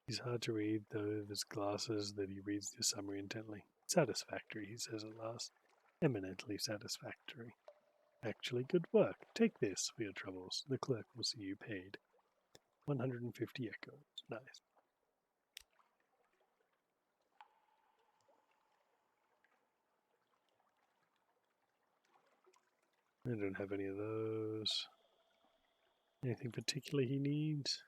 He's hard to read, though of his glasses that he reads the summary intently. Satisfactory, he says at last. Eminently satisfactory. Actually, good work. Take this for your troubles. The clerk will see you paid. 150 echoes. Nice. I don't have any of those. Anything particular he needs?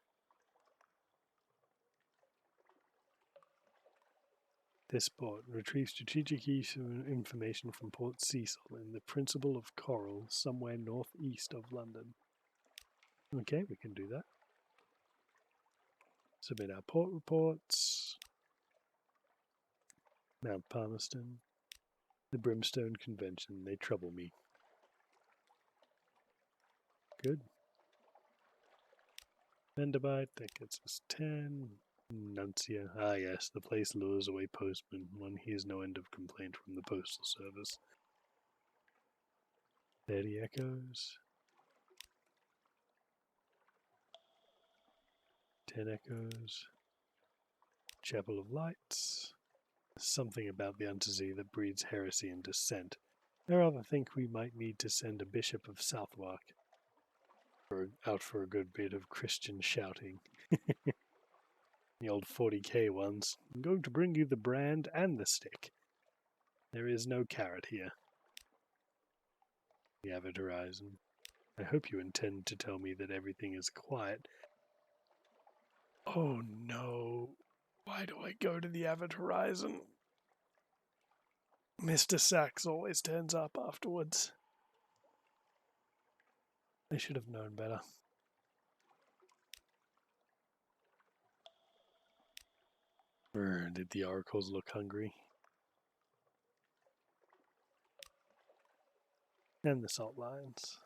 This port. Retrieve strategic information from Port Cecil in the Principle of Coral, somewhere northeast of London. Okay, we can do that. Submit our port reports. Mount Palmerston. The Brimstone Convention. They trouble me. Good. Vanderbite, that gets us 10. Nuncio. Ah, yes, the place lures away postmen. One hears no end of complaint from the postal service. 30 echoes. 10 echoes. Chapel of Lights. Something about the Unterzee that breeds heresy and dissent. I rather think we might need to send a bishop of Southwark out for a good bit of Christian shouting. The old 40k ones. I'm going to bring you the brand and the stick. There is no carrot here. The avid horizon. I hope you intend to tell me that everything is quiet. Oh no. Why do I go to the avid horizon? Mr. Sachs always turns up afterwards. I should have known better. Did the oracles look hungry? And the salt lions.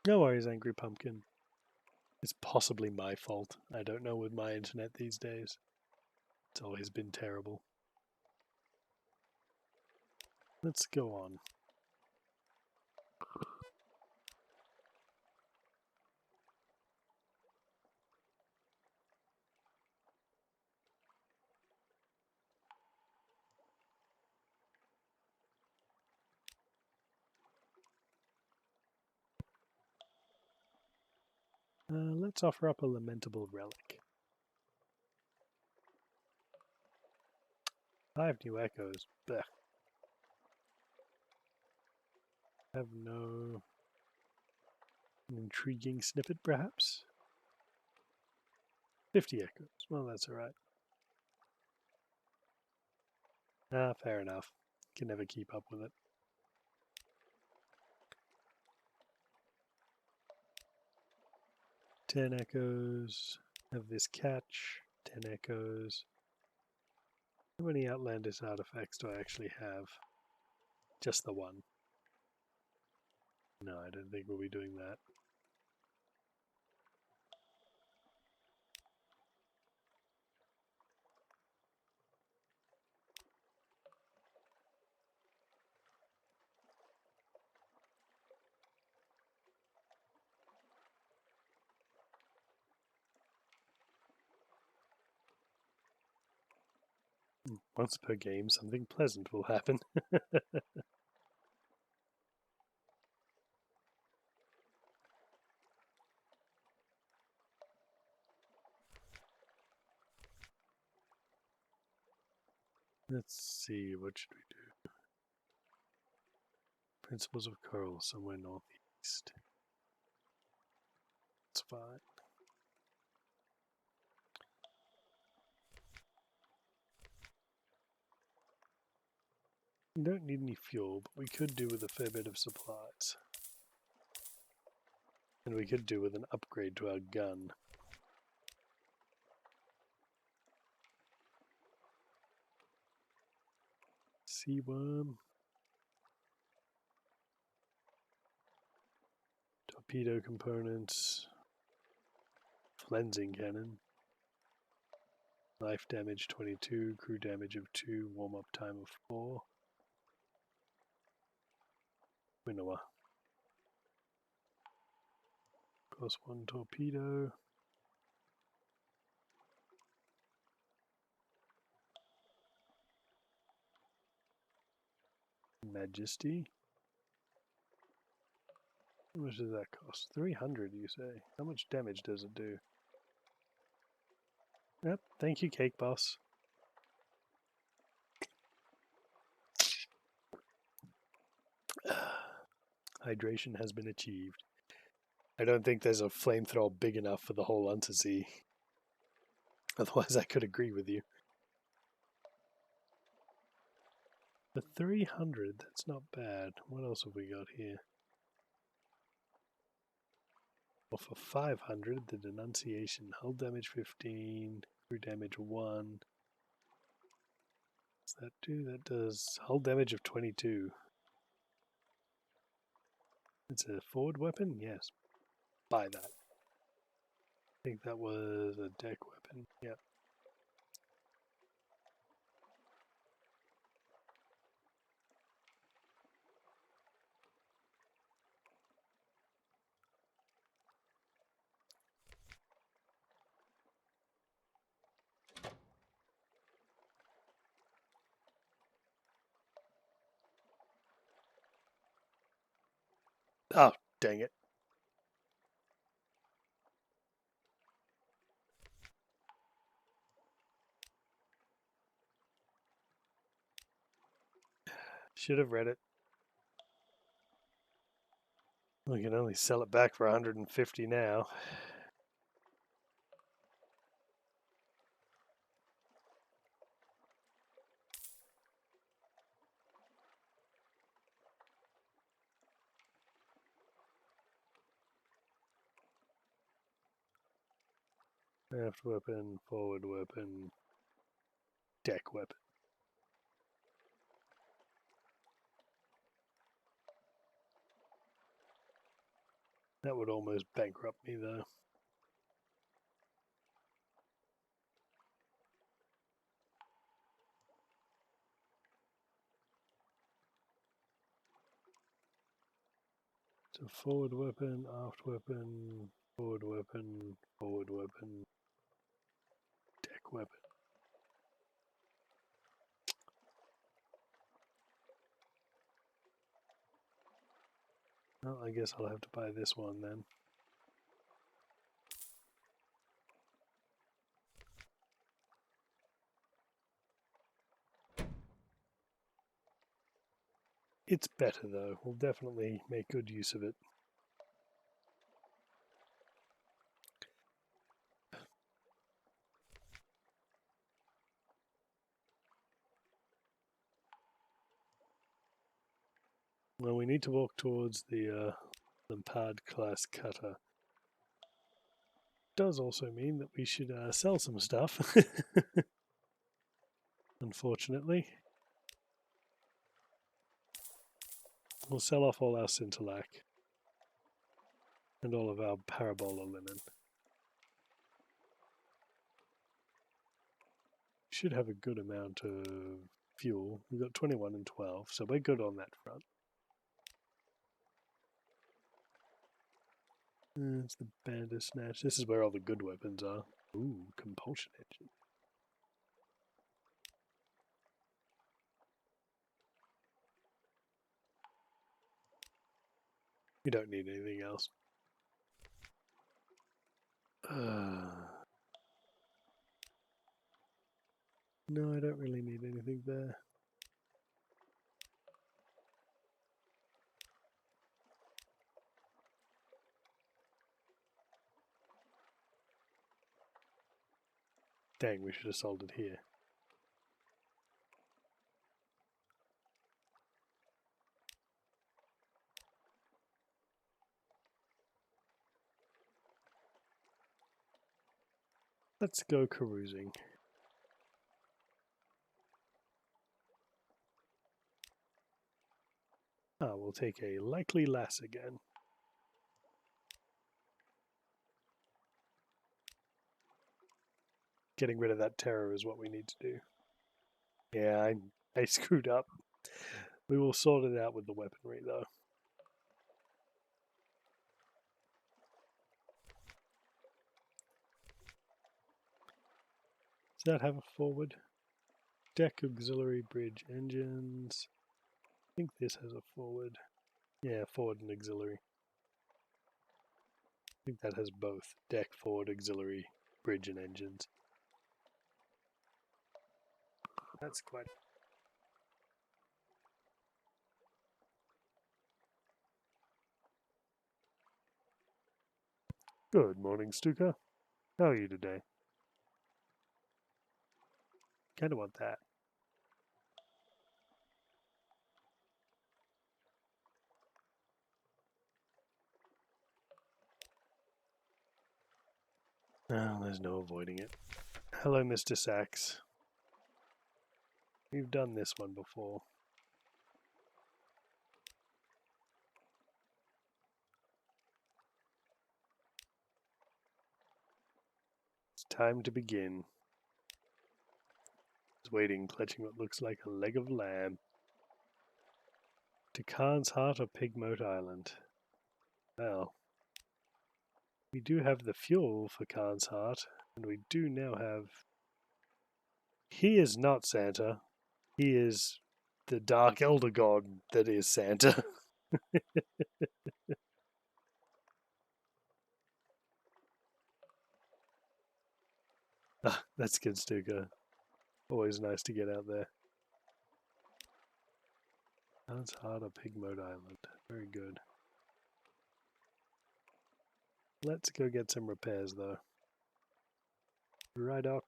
No worries, Angry Pumpkin. It's possibly my fault. I don't know with my internet these days. It's always been terrible. Let's go on. Let's offer up a lamentable relic. 5 new echoes. Blech. Have no intriguing snippet, perhaps? 50 echoes. Well, that's alright. Ah, fair enough. Can never keep up with it. Ten echoes. Have this catch. 10 echoes. How many Outlanders artifacts do I actually have? Just the one. No, I don't think we'll be doing that. Once per game, something pleasant will happen. Let's see, what should we do? Principles of Coral, somewhere northeast. That's fine. We don't need any fuel, but we could do with a fair bit of supplies. And we could do with an upgrade to our gun. Sea worm. Torpedo components. Flensing cannon. Life damage 22, crew damage of 2, warm-up time of 4. Winnower. Plus 1 torpedo. Majesty. How much does that cost? 300, you say? How much damage does it do? Yep, thank you, Cake Boss. Hydration has been achieved. I don't think there's a flamethrower big enough for the whole Unterzee. Otherwise, I could agree with you. For 300, that's not bad. What else have we got here? Well, for 500, the denunciation, hull damage 15, crew damage 1. What's that do? That does hull damage of 22. It's a forward weapon? Yes. Buy that. I think that was a deck weapon. Yep. Oh, dang it. Should have read it. We can only sell it back for 150 now. Aft weapon, forward weapon, deck weapon. That would almost bankrupt me, though. So forward weapon, aft weapon, forward weapon, deck weapon. Well, I guess I'll have to buy this one then. It's better though. We'll definitely make good use of it. Well, we need to walk towards the Lampard class cutter. Does also mean that we should sell some stuff. Unfortunately. We'll sell off all our Xinthar and all of our parabola linen. Should have a good amount of fuel. We've got 21 and 12, so we're good on that front. It's the Bandersnatch. This is where all the good weapons are. Ooh, compulsion engine. You don't need anything else. No, I don't really need anything there. Dang, we should have sold it here. Let's go carousing. Ah, we'll take a likely lass again. Getting rid of that terror is what we need to do. Yeah, I screwed up. We will sort it out with the weaponry, though. Does that have a forward? Deck auxiliary bridge engines. I think this has a forward. Yeah, forward and auxiliary. I think that has both. Deck, forward, auxiliary, bridge and engines. That's quite... Good morning, Stuka. How are you today? Kinda want that. Oh, there's no avoiding it. Hello, Mr. Sachs. We've done this one before. It's time to begin. He's waiting, clutching what looks like a leg of lamb. To Khan's Heart or Pigmote Island? Well, we do have the fuel for Khan's Heart, and we do now have... He is not Santa. He is the Dark Elder God that is Santa. Ah, that's good, Stuka. Always nice to get out there. Khan's Heart or Pigmote Island? Very good. Let's go get some repairs, though. Rydock.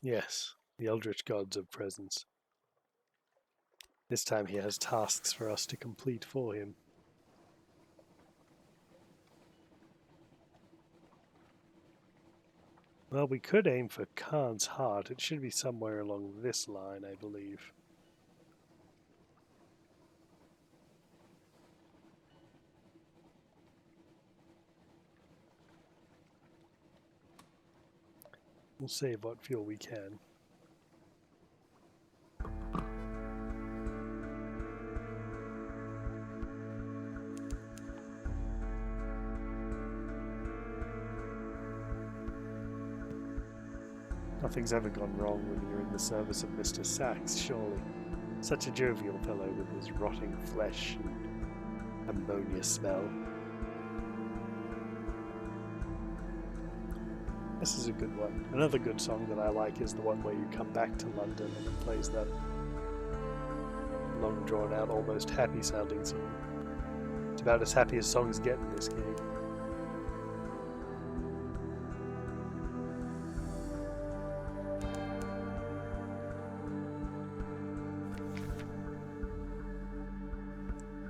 Yes, the Eldritch Gods of Presence. This time he has tasks for us to complete for him. Well, we could aim for Khan's Heart. It should be somewhere along this line, I believe. We'll save what fuel we can. Nothing's ever gone wrong when you're in the service of Mr. Sachs, surely. Such a jovial fellow with his rotting flesh and ammonia smell. This is a good one. Another good song that I like is the one where you come back to London and it plays that long drawn out, almost happy sounding song. It's about as happy as songs get in this game.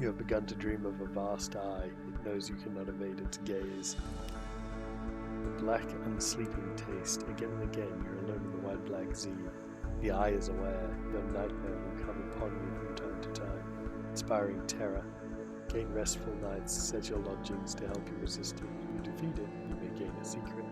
You have begun to dream of a vast eye. It knows you cannot evade its gaze. The black, unsleeping taste. Again and again, you're alone in the wide black Z. The eye is aware. Your nightmare will come upon you from time to time. Inspiring terror. Gain restful nights. Set your lodgings to help you resist it. If you defeat it, you may gain a secret.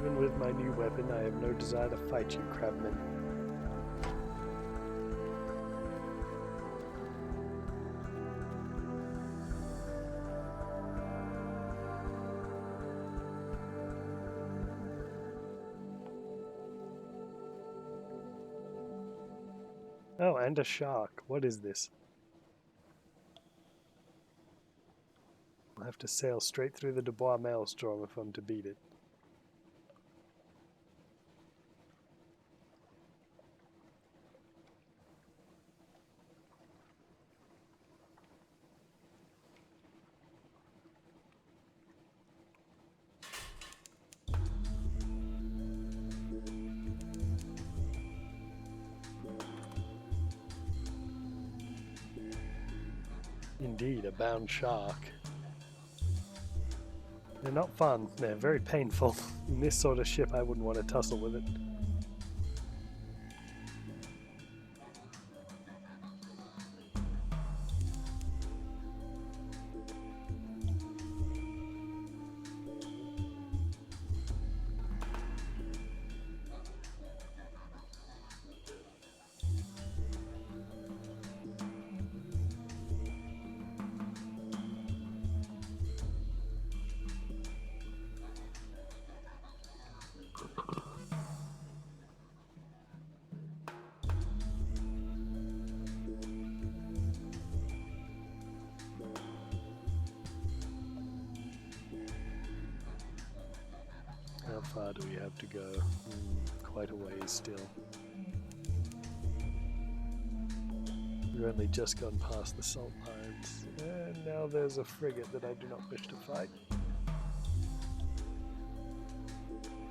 Even with my new weapon, I have no desire to fight you, crabmen. Oh, and a shark. What is this? I'll have to sail straight through the Dubois maelstrom if I'm to beat it. Indeed, a bound shark. They're not fun, they're very painful. In this sort of ship I wouldn't want to tussle with it. How far do we have to go? Quite a ways still. We've only just gone past the salt mines, and now there's a frigate that I do not wish to fight.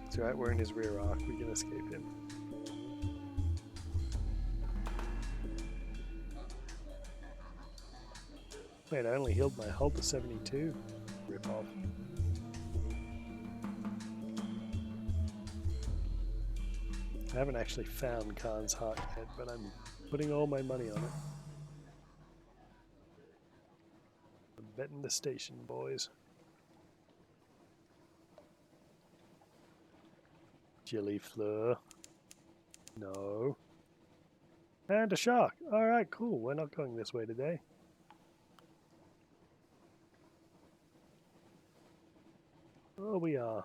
It's alright, we're in his rear arc, we can escape him. Wait, I only healed my hull to 72? Rip off. I haven't actually found Khan's heart yet, but I'm putting all my money on it. I'm betting the station, boys. Gillifleur. No. And a shark. Alright, cool. We're not going this way today. Oh, we are.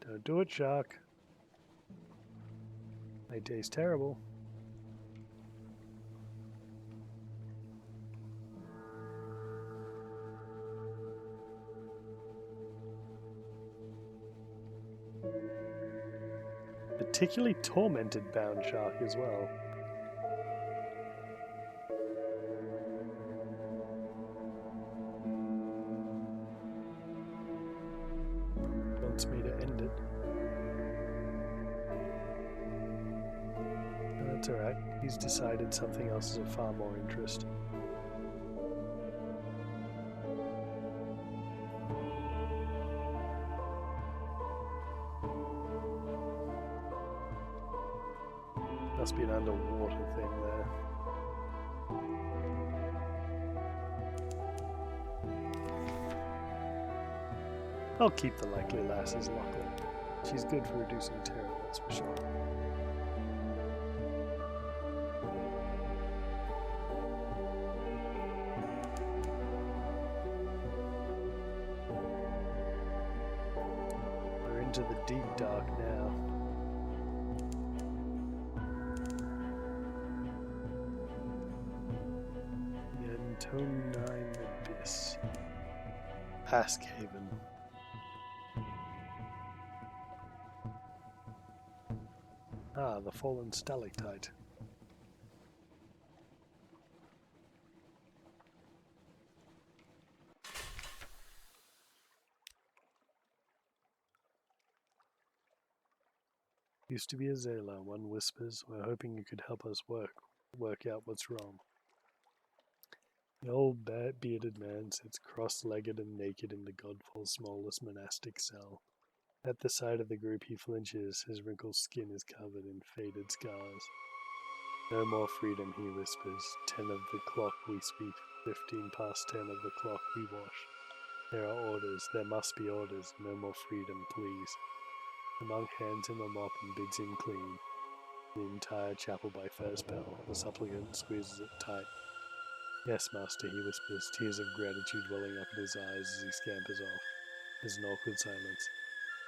Don't do it, shark. My day's terrible. Particularly tormented bound shark as well. Wants me to end it. That's alright. He's decided something else is of far more interest. Must be an underwater thing there. I'll keep the likely lass's Lachlan. She's good for reducing terror, that's for sure. into the deep dark now. The Antonine Abyss. Paskhaven. Ah, the fallen stalactite. Used to be a Zayla, one whispers. We're hoping you could help us work out what's wrong. The old bearded man sits cross-legged and naked in the godful smallest monastic cell. At the sight of the group he flinches, his wrinkled skin is covered in faded scars. No more freedom, he whispers. 10 of the clock we speak, 15 past 10 of the clock we wash. There are orders, there must be orders, no more freedom, please. The monk hands him a mop and bids him clean the entire chapel by first bell. The supplicant squeezes it tight. Yes, master, he whispers, tears of gratitude welling up in his eyes as he scampers off. There's an awkward silence.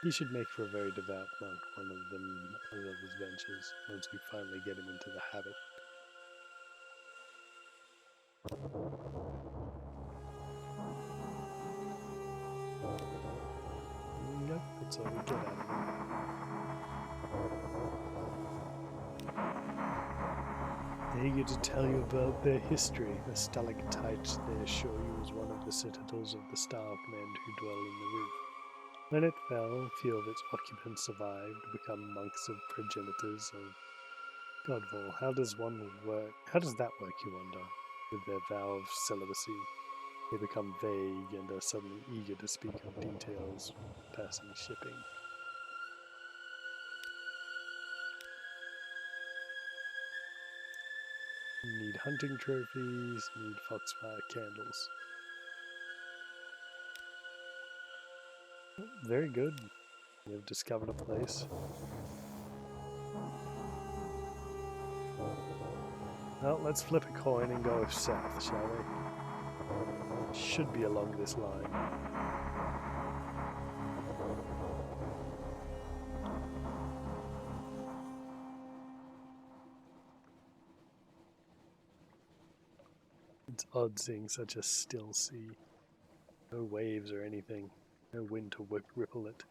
He should make for a very devout monk, one of the others ventures, once we finally get him into the habit. Yep, that's all we get out of him. They're eager to tell you about their history. A stalactite, they assure you, is one of the citadels of the starved men who dwell in the roof. When it fell, few of its occupants survived, to become monks of progenitors of Godfall. How does that work, you wonder? With their vow of celibacy, they become vague and are suddenly eager to speak of details passing shipping. Need hunting trophies, need foxfire candles. Very good. We have discovered a place. Well, let's flip a coin and go south, shall we? Should be along this line. It's odd seeing such a still sea. No waves or anything. No wind to ripple it.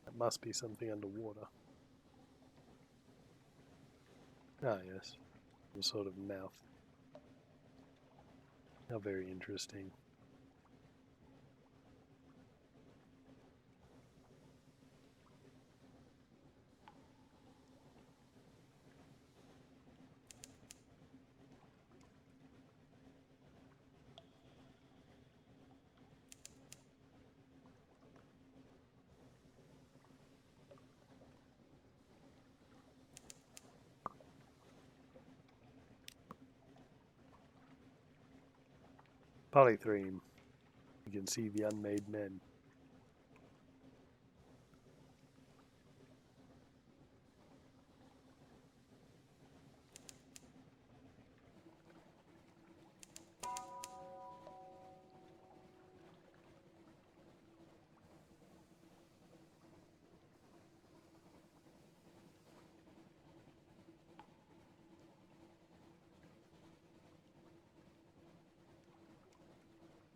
That must be something underwater. Ah, yes. Some sort of mouth. How very interesting. Polythreme. You can see the unmade men.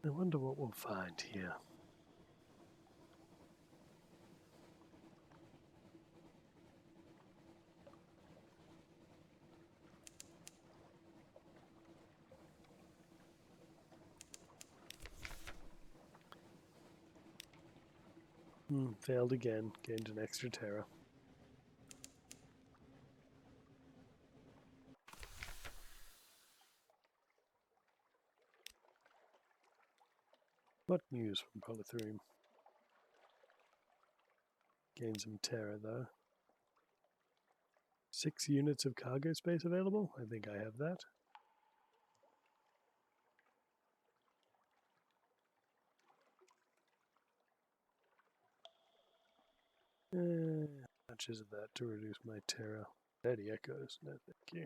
I wonder what we'll find here. Failed again. Gained an extra terror. What news from Polythreme? Gained some terror though. 6 units of cargo space available? I think I have that. How much is that to reduce my terror? 30 echoes. No, thank you.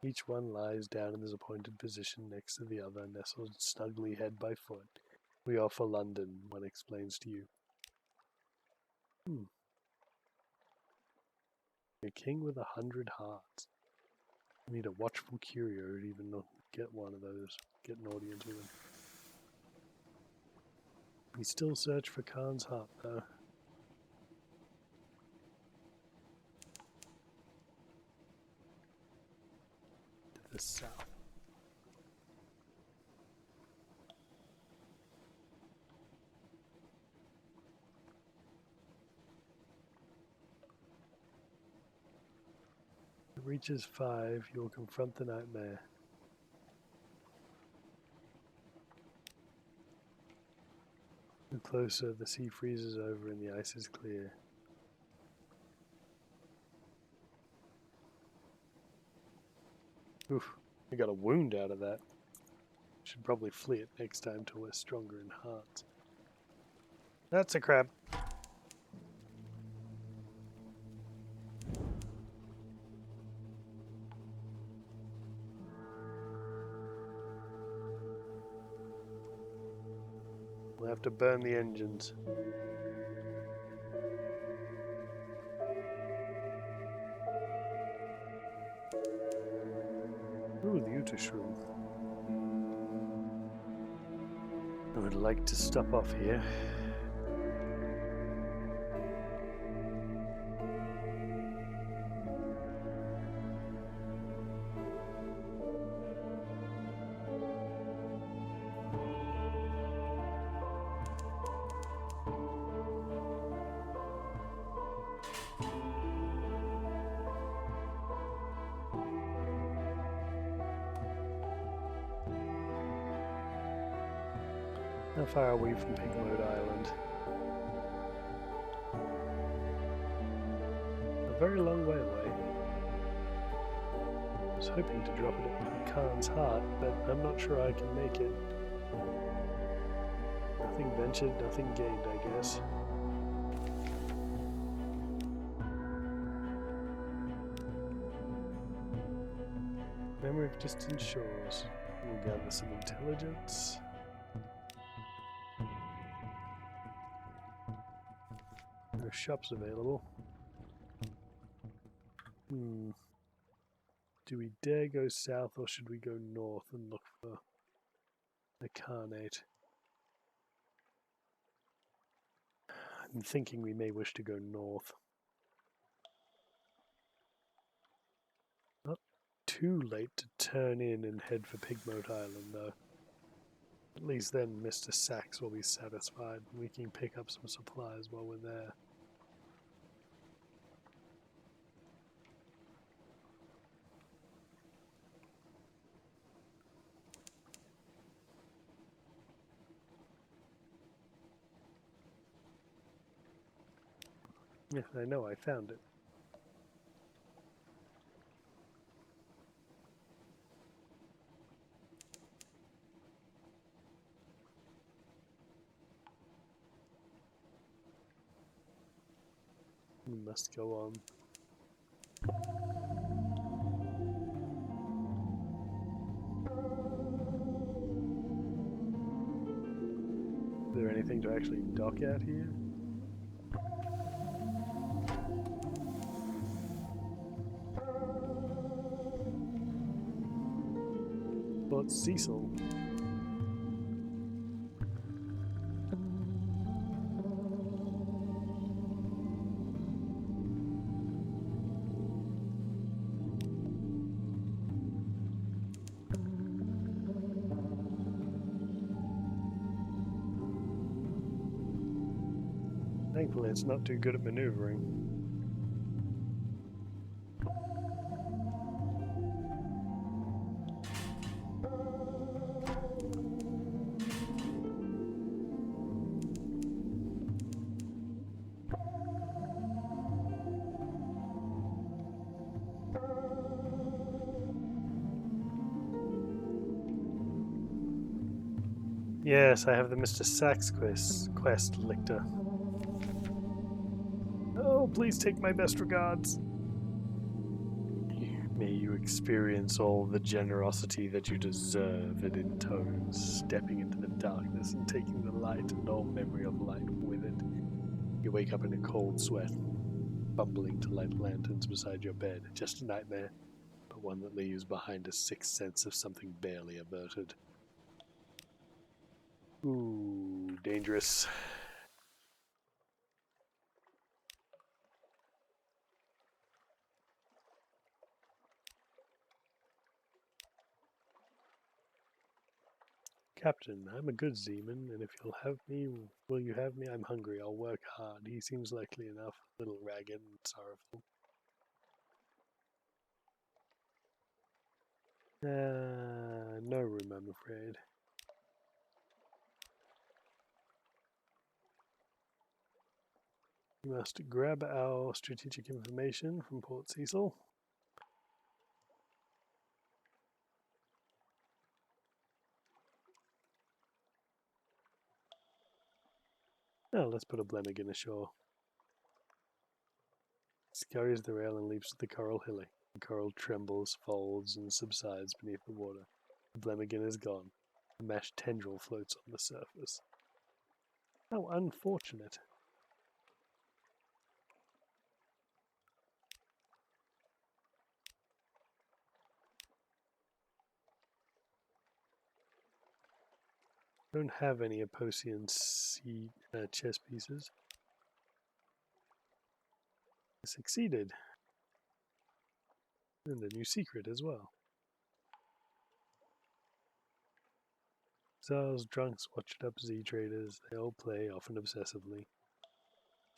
Each one lies down in his appointed position next to the other, nestled snugly head by foot. We are for London, one explains to you. A king with 100 hearts. I need a watchful courier to even get one of those, get an audience with him. We still search for Khan's heart, though. To the south. It reaches 5, you'll confront the nightmare. The closer, the sea freezes over and the ice is clear. Oof, I got a wound out of that. Should probably flee it next time till we're stronger in hearts. That's a crab. We'll have to burn the engines. Ooh, the Untershroom. I would like to stop off here. How far are we from Pigmoat Island? A very long way away. I was hoping to drop it at Khan's heart, but I'm not sure I can make it. Nothing ventured, nothing gained, I guess. Memory of distant shores. We'll gather some intelligence. No shops available. Do we dare go south or should we go north and look for the Khanate? I'm thinking we may wish to go north. Not too late to turn in and head for Pigmoat Island, though. At least then Mr. Sachs will be satisfied and we can pick up some supplies while we're there. Yeah, I know, I found it. We must go on. Is there anything to actually dock at here? Port Cecil. Thankfully, it's not too good at maneuvering. Yes, I have the Mr. Sachs quest, Lictor. Oh, please take my best regards. May you experience all the generosity that you deserve, it intones, stepping into the darkness and taking the light and all memory of light with it. You wake up in a cold sweat, fumbling to light lanterns beside your bed. Just a nightmare, but one that leaves behind a sixth sense of something barely averted. Ooh, dangerous. Captain, I'm a good seaman, and if you'll have me, will you have me? I'm hungry. I'll work hard. He seems likely enough, a little ragged and sorrowful. No room, I'm afraid. You must grab our strategic information from Port Cecil. Now let's put a Blemmigan ashore. Scurries the rail and leaps to the coral hilly. The coral trembles, folds, and subsides beneath the water. The Blemmigan is gone. A meshed tendril floats on the surface. How unfortunate. I don't have any Aposian chess pieces. I succeeded. And a new secret as well. Czars, drunks, watched-up Z-traders, they all play, often obsessively.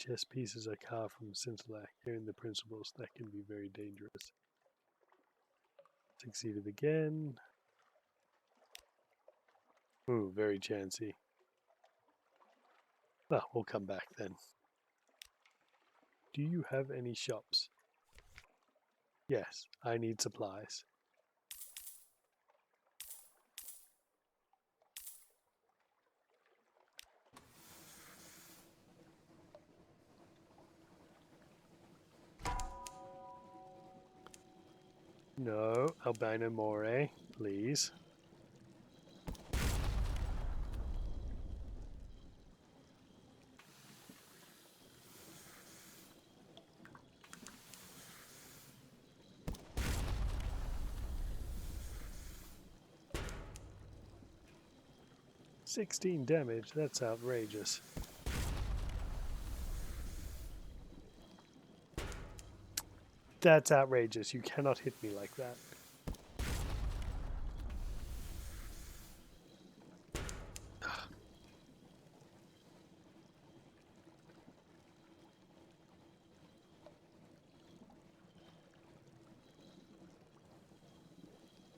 Chess pieces are carved from Xinthar, hearing the principles that can be very dangerous. Succeeded again. Ooh, very chancy. Well, we'll come back then. Do you have any shops? Yes, I need supplies. No, albino more, please. $16 damage, that's outrageous. That's outrageous, you cannot hit me like that.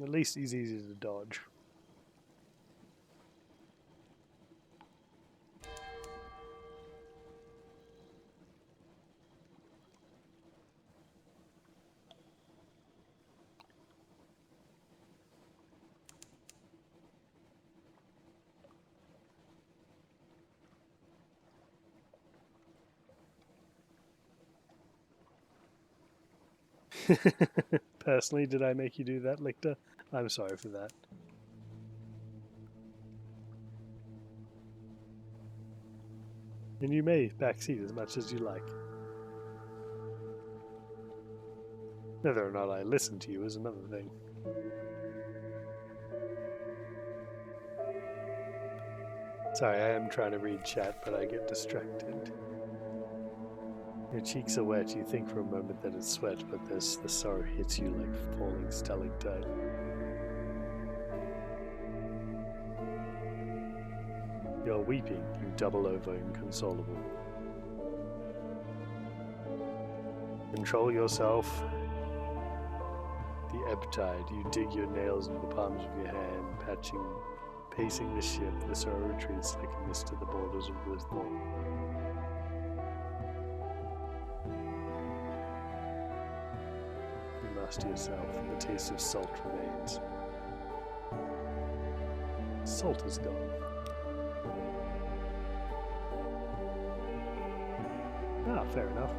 At least he's easy to dodge. Personally, did I make you do that, Lictor? I'm sorry for that. And you may backseat as much as you like. Whether or not I listen to you is another thing. Sorry, I am trying to read chat, but I get distracted. Your cheeks are wet. You think for a moment that it's sweat, but the sorrow hits you like falling stalactite. You're weeping, you double over inconsolable. Control yourself. The ebb tide, you dig your nails into the palms of your hand, pacing the ship, the sorrow retreats like a mist to the borders of wisdom. You master yourself, and the taste of salt remains. Salt is gone. Ah, fair enough.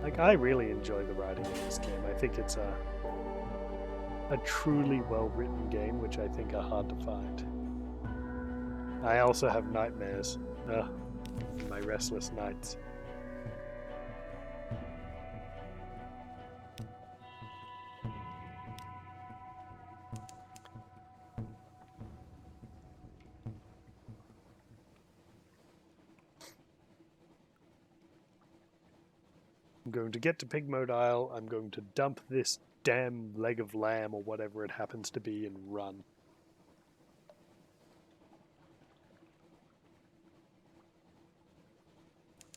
Like, I really enjoy the writing in this game. I think it's a truly well-written game, which I think are hard to find. I also have nightmares. Ugh, my restless nights. I'm going to get to Pigmode Isle. I'm going to dump this damn leg of lamb or whatever it happens to be and run.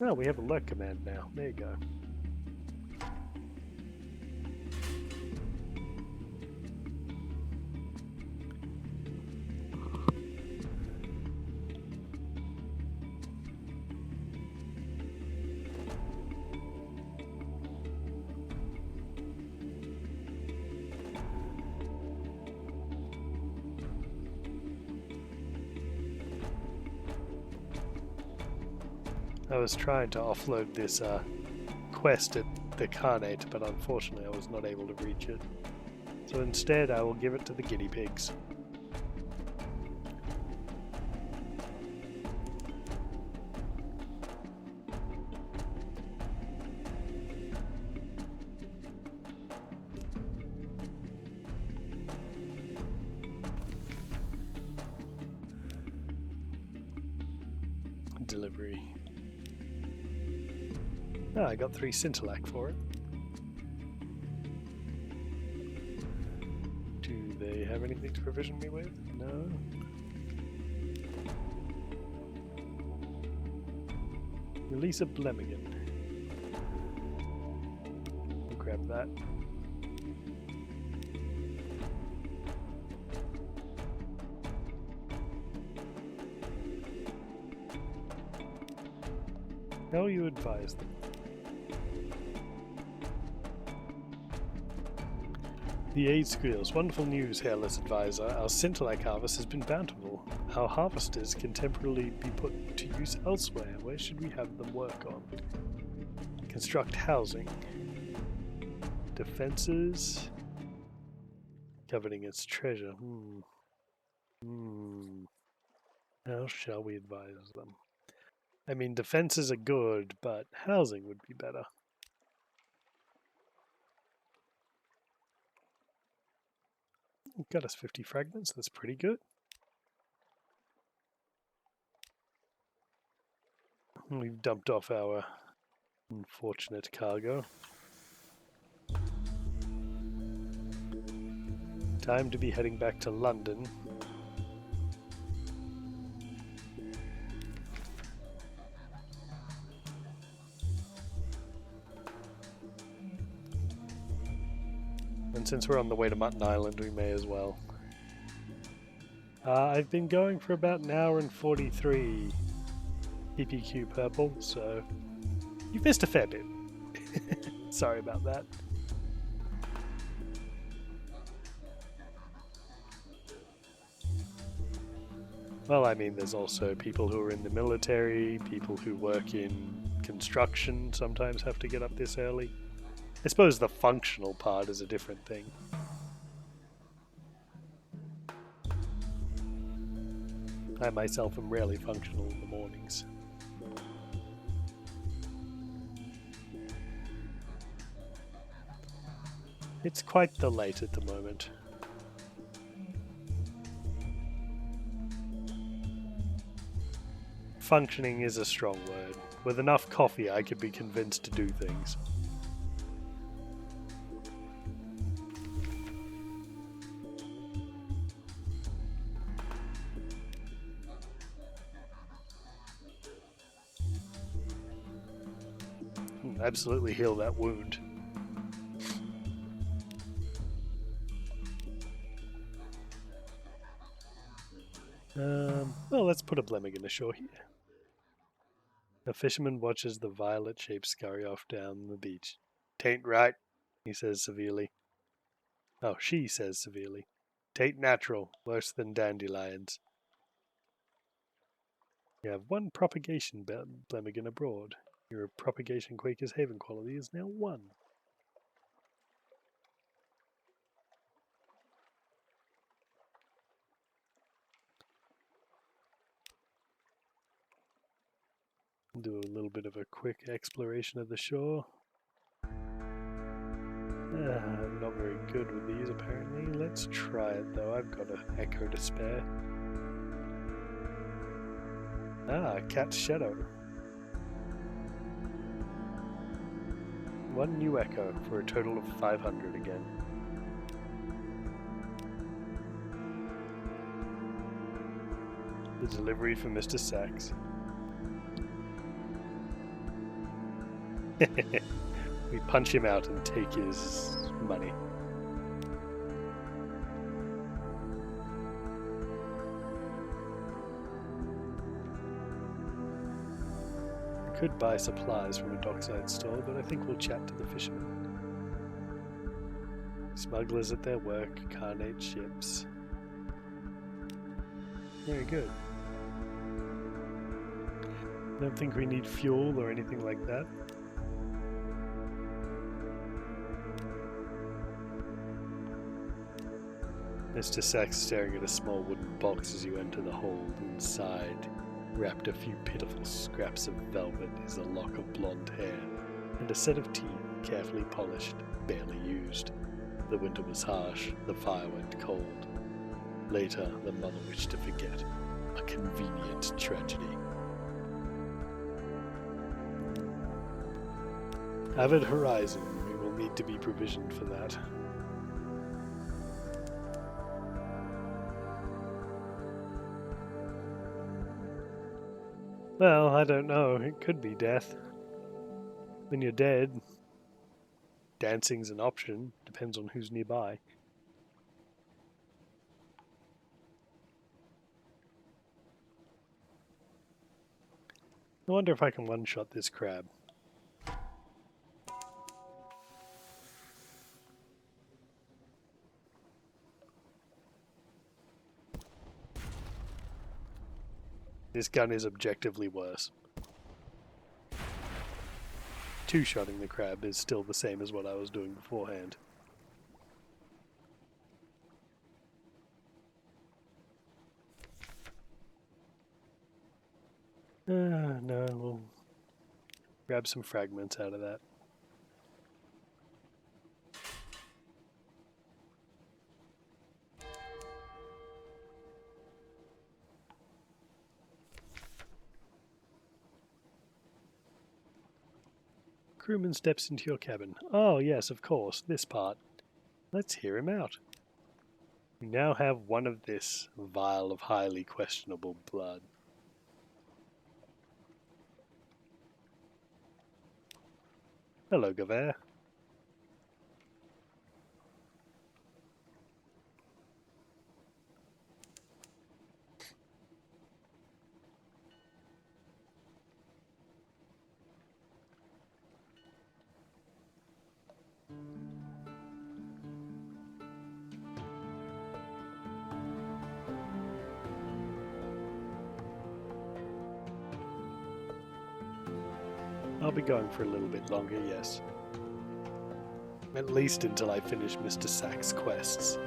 Oh, we have a lurk command now. There you go. I was trying to offload this quest at the Carnate, but unfortunately I was not able to reach it. So instead I will give it to the guinea pigs. Delivery. Ah, I got 3 Xinthar for it. Do they have anything to provision me with? No. Release a Blemigan. I'll grab that. How you advise them? The aide squeals. Wonderful news, hairless advisor. Our Xinthar harvest has been bountiful. Our harvesters can temporarily be put to use elsewhere. Where should we have them work on? Construct housing. Defenses. Coveting its treasure. How shall we advise them? I mean, defenses are good, but housing would be better. Got us 50 fragments, that's pretty good. We've dumped off our unfortunate cargo. Time to be heading back to London. And since we're on the way to Mutton Island, we may as well. I've been going for about an hour and 43 PPQ purple, so you've missed a fair bit. Sorry about that. Well, I mean, there's also people who are in the military, people who work in construction sometimes have to get up this early. I suppose the functional part is a different thing. I myself am rarely functional in the mornings. It's quite the late at the moment. Functioning is a strong word. With enough coffee, I could be convinced to do things. Absolutely heal that wound. Well, let's put a Blemigan ashore here. A fisherman watches the violet shape scurry off down the beach. "'Tain't right," he says severely. Oh, she says severely. "'Tain't natural, worse than dandelions." You have 1 propagation Blemigan abroad. Your propagation Quaker's Haven quality is now 1. Do a little bit of a quick exploration of the shore. I'm not very good with these apparently. Let's try it though. I've got an echo to spare. Ah, Cat's Shadow. 1 new echo for a total of 500 again. The delivery for Mr. Sachs. We punch him out and take his money. We could buy supplies from a dockside store, but I think we'll chat to the fishermen. Smugglers at their work, carnate ships. Very good. Don't think we need fuel or anything like that. Mr. Sachs staring at a small wooden box as you enter the hold. Inside, wrapped a few pitiful scraps of velvet, is a lock of blonde hair and a set of teeth, carefully polished, barely used. The winter was harsh, the fire went cold. Later, the mother wished to forget. A convenient tragedy. Avid horizon, we will need to be provisioned for that. Well, I don't know. It could be death. When you're dead, dancing's an option. Depends on who's nearby. I wonder if I can one-shot this crab. This gun is objectively worse. Two-shotting the crab is still the same as what I was doing beforehand. No, we'll grab some fragments out of that. Crewman steps into your cabin. Oh, yes, of course, this part. Let's hear him out. We now have one of this vial of highly questionable blood. Hello, Gavere. I'll be going for a little bit longer, yes. At least until I finish Mr. Sachs' quests.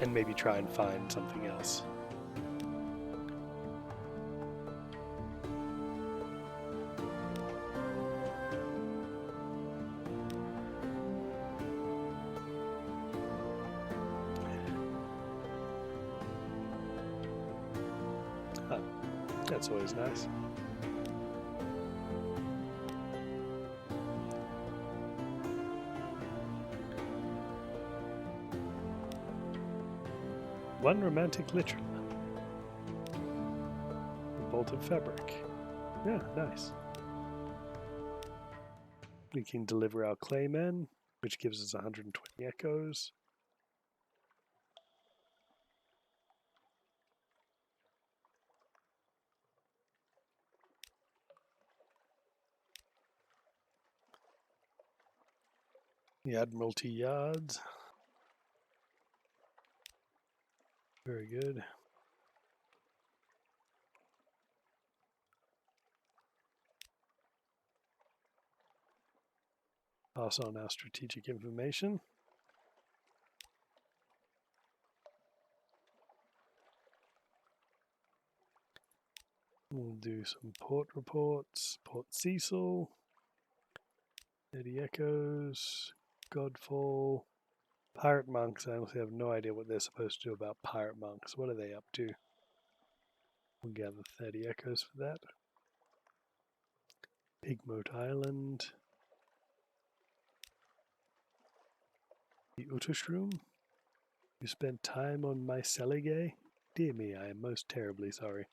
And maybe try and find something else. Huh. That's always nice. One romantic literature. A bolt of fabric. Yeah, nice. We can deliver our clayman, which gives us 120 echoes. The Admiralty Yards. Very good. Pass on our strategic information. We'll do some port reports. Port Cecil. 30 Echoes. Godfall. Pirate Monks. I honestly have no idea what they're supposed to do about Pirate Monks. What are they up to? We'll gather 30 Echoes for that. Pigmote Island. The Uttershroom. You spent time on my Seligae? Dear me, I am most terribly sorry.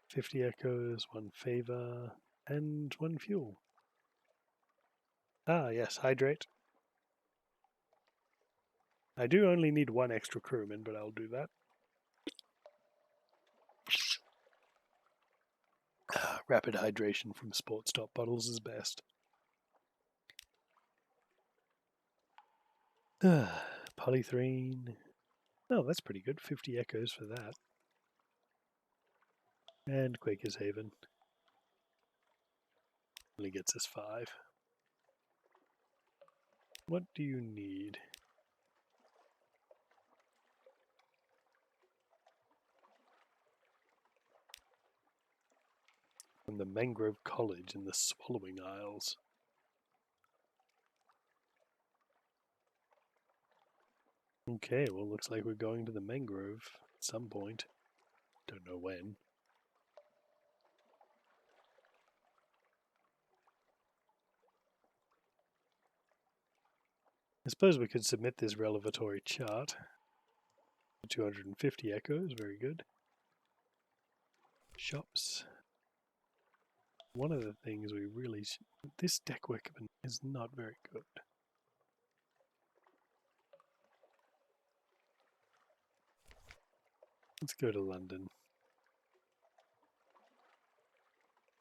50 Echoes, 1 favor, and 1 fuel. Ah, yes, hydrate. I do only need 1 extra crewman, but I'll do that. Rapid hydration from sport stop bottles is best. Polythrene. Oh, that's pretty good. 50 Echoes for that. And Quaker's Haven. Only gets us 5. What do you need? From the Mangrove College in the Swallowing Isles. Okay, well, looks like we're going to the Mangrove at some point. Don't know when. I suppose we could submit this relevatory chart. 250 echoes, very good. Shops. One of the things we really... This deck weapon is not very good. Let's go to London.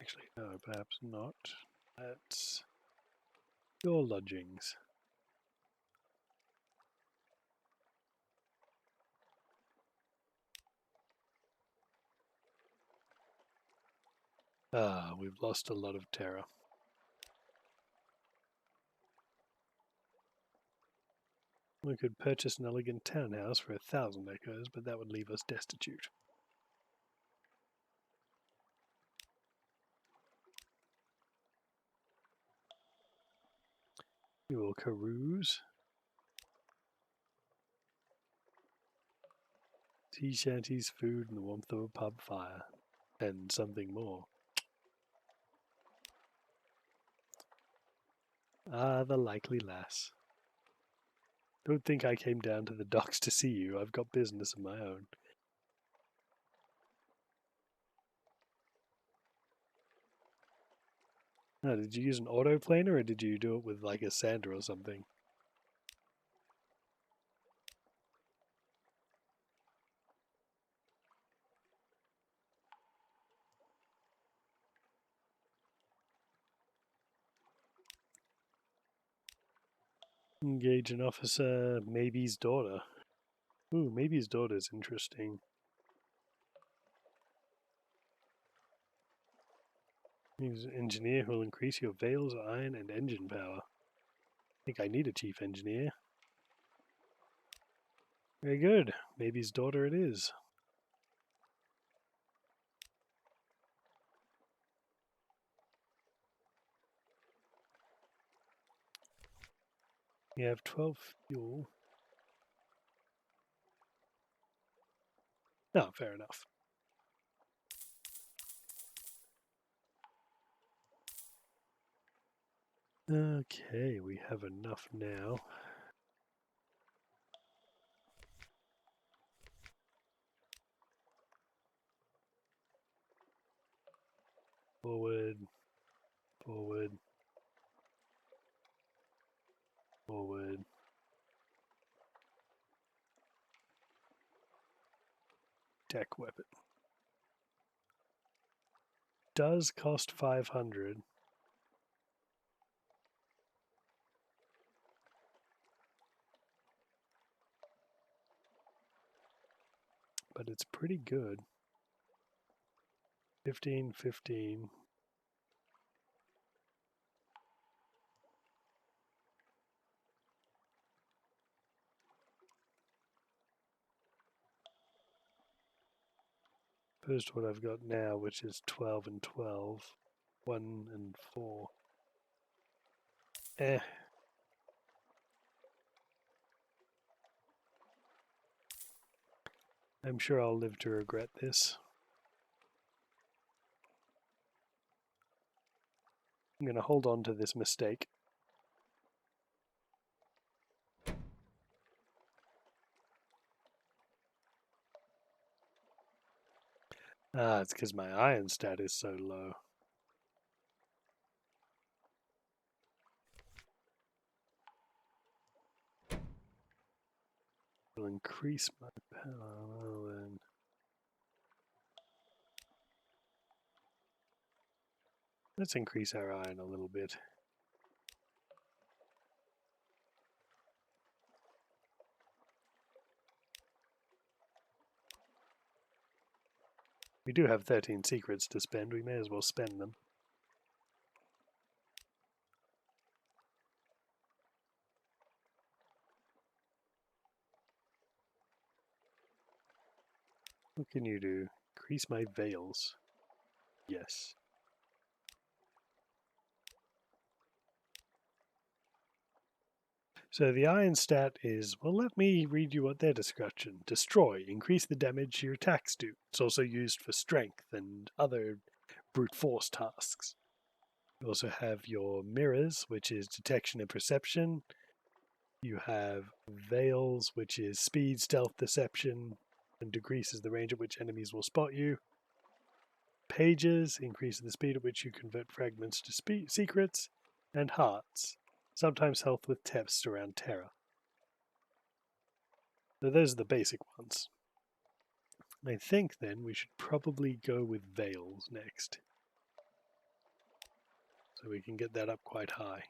Actually, no, perhaps not. That's your lodgings. Ah, we've lost a lot of terror. We could purchase an elegant townhouse for 1,000 echoes, but that would leave us destitute. We will carouse. Sea shanties, food, and the warmth of a pub fire. And something more. Ah, the likely lass. Don't think I came down to the docks to see you. I've got business of my own. Oh, did you use an autoplaner or did you do it with like a sander or something? Engage an officer, maybe's daughter. Ooh, maybe's daughter is interesting. He's an engineer who will increase your Vale's iron and engine power. I think I need a chief engineer. Very good. Maybe's daughter it is. We have 12 fuel. No, fair enough. Okay, we have enough now. Forward, forward, forward. Deck weapon. Does cost 500. But it's pretty good. 15, 15. opposed to what I've got now, which is 12 and 12. 1 and 4. I'm sure I'll live to regret this. I'm going to hold on to this mistake. Ah, it's because my iron stat is so low. Will increase my power. Well, then. Let's increase our iron a little bit. We do have 13 secrets to spend. We may as well spend them. What can you do? Increase my veils. Yes. So the iron stat is, well, let me read you what their description. Destroy. Increase the damage your attacks do. It's also used for strength and other brute force tasks. You also have your mirrors, which is detection and perception. You have veils, which is speed, stealth, deception, and decreases the range at which enemies will spot you. Pages increases the speed at which you convert fragments to secrets. And hearts, sometimes help with tests around terror. So those are the basic ones. I think then we should probably go with veils next. So we can get that up quite high.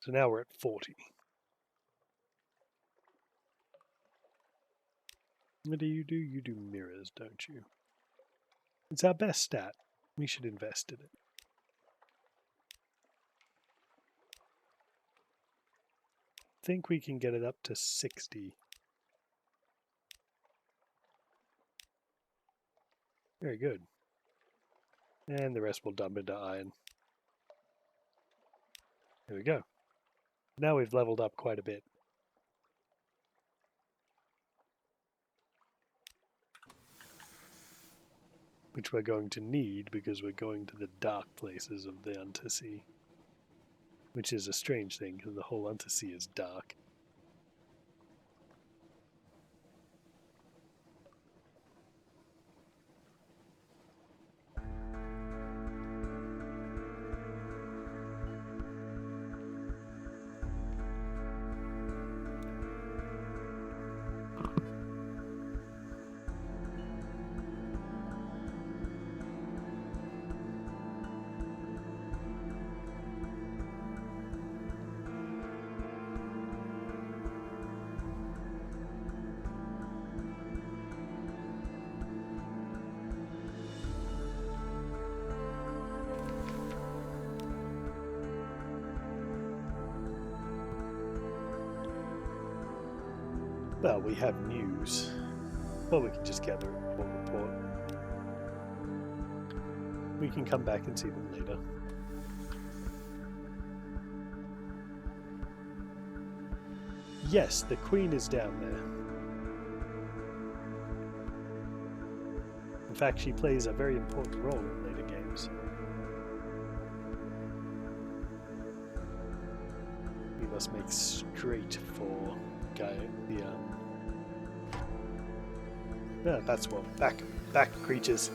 So now we're at 40. What do? You do mirrors, don't you? It's our best stat. We should invest in it. I think we can get it up to 60. Very good. And the rest will dump into iron. There we go. Now we've leveled up quite a bit. Which we're going to need because we're going to the dark places of the Unterzee. Which is a strange thing because the whole Unterzee is dark. Well, we have news. Well, we can just get the report. We can come back and see them later. Yes, the Queen is down there. In fact, she plays a very important role in later games. We must make straight for Gaia. Yeah, that's what. Back, creatures.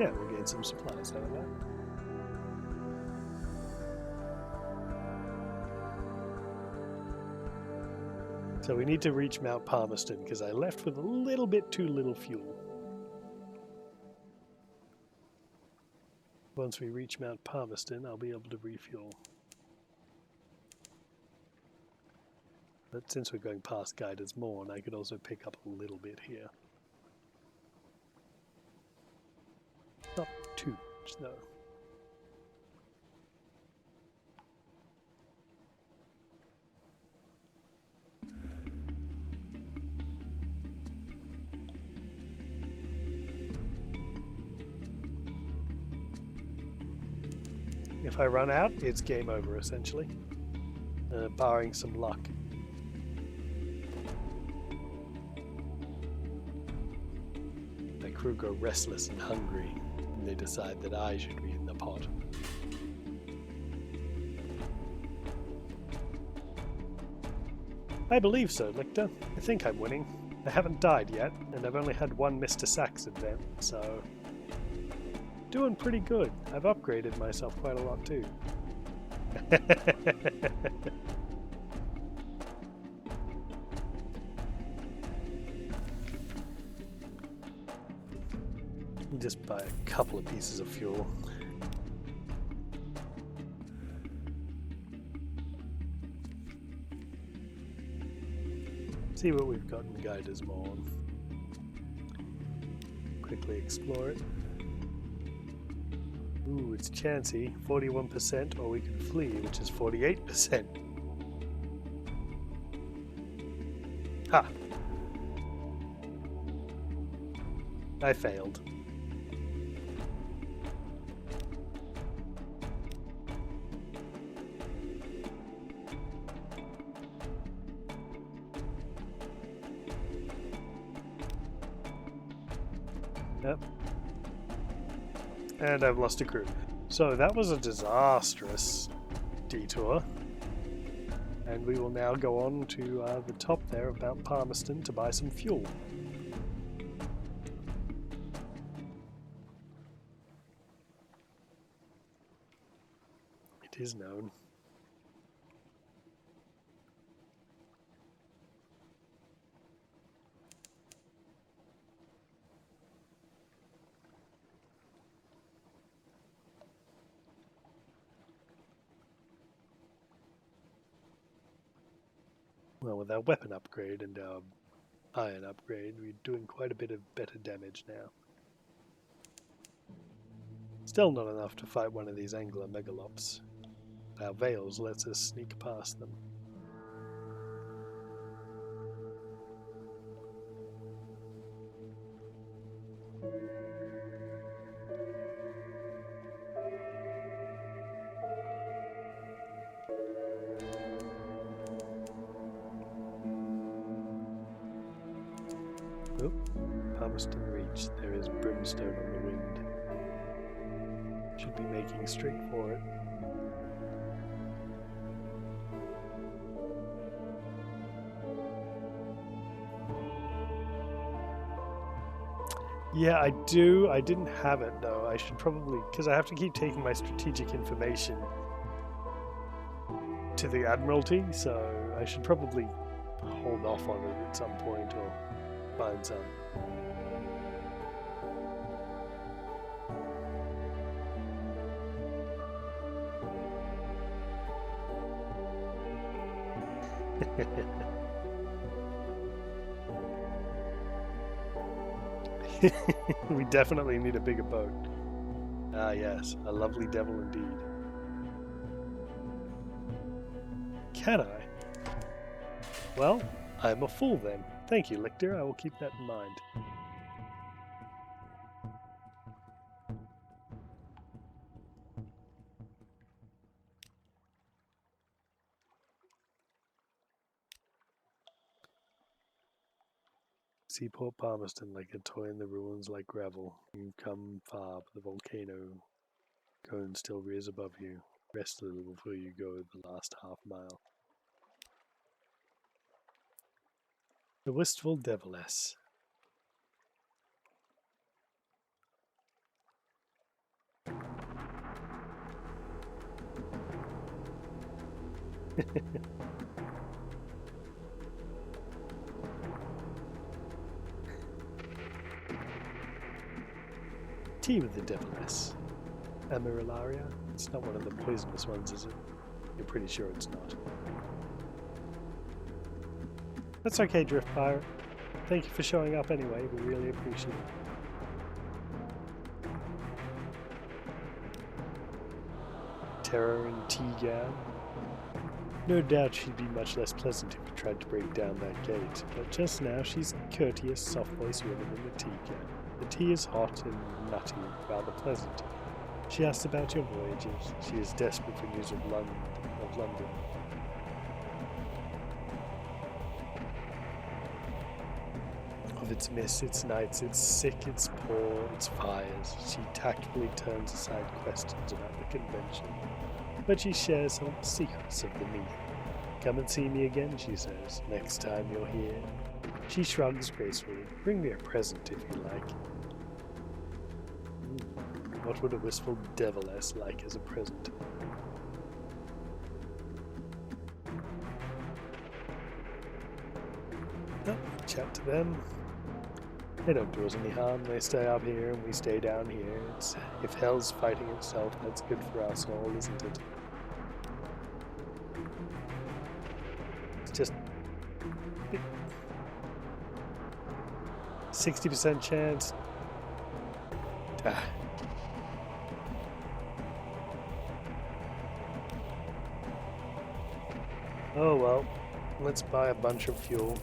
Yeah, we'll get some supplies out of that. So we need to reach Mount Palmerston because I left with a little bit too little fuel. once we reach Mount Palmerston, I'll be able to refuel. But since we're going past Guiders Morn, I could also pick up a little bit here. Not too much, though. If I run out, it's game over, essentially. Barring some luck. My crew go restless and hungry, and they decide that I should be in the pot. I believe so, Lictor. I think I'm winning. I haven't died yet, and I've only had one Mr. Sachs event, so... doing pretty good. I've upgraded myself quite a lot too. Just buy a couple of pieces of fuel. See what we've got in Guiders Morn. Quickly explore it. Ooh, it's chancy. 41%, or we could flee, which is 48%. Ha! I failed. Yep. And I've lost a crew. So that was a disastrous detour. And we will now go on to the top there of Mount Palmerston to buy some fuel. It is known. Well, with our weapon upgrade and our iron upgrade, we're doing quite a bit of better damage now. Still not enough to fight one of these Angler megalops. Our veils lets us sneak past them. Oh, Palmerston Reach. There is brimstone on the wind. Should be making straight for it. Yeah, I do. I didn't have it though. I should probably, because I have to keep taking my strategic information to the Admiralty, so I should probably hold off on it at some point or find some. We definitely need a bigger boat. Ah yes, a lovely devil indeed. Can I? Well, I'm a fool then. Thank you, Lictor. I will keep that in mind. Seaport Palmerston, like a toy in the ruins, like gravel. You've come far, but the volcano cone still rears above you. Rest a little before you go the last half mile. The wistful deviless. Team of the Deviless. Amylaria? It's not one of the poisonous ones, is it? You're pretty sure it's not. That's okay, Drift Pirate. Thank you for showing up anyway, we really appreciate it. Terror and Tegan. No doubt she'd be much less pleasant if you tried to break down that gate, but just now she's a courteous, soft-voiced woman in the tea can. The tea is hot and nutty, rather pleasant. She asks about your voyages. She is desperate for news of London. Of its mists, its nights, its sick, its poor, its fires. She tactfully turns aside questions about the convention, but she shares some of the secrets of the meeting. Come and see me again, she says, next time you're here. She shrugs gracefully. Bring me a present if you like. What would a wistful deviless like as a present? Oh, chat to them. They don't do us any harm. They stay up here and we stay down here. If hell's fighting itself, that's good for us all, isn't it? It's just 60% chance. Oh well, let's buy a bunch of fuel.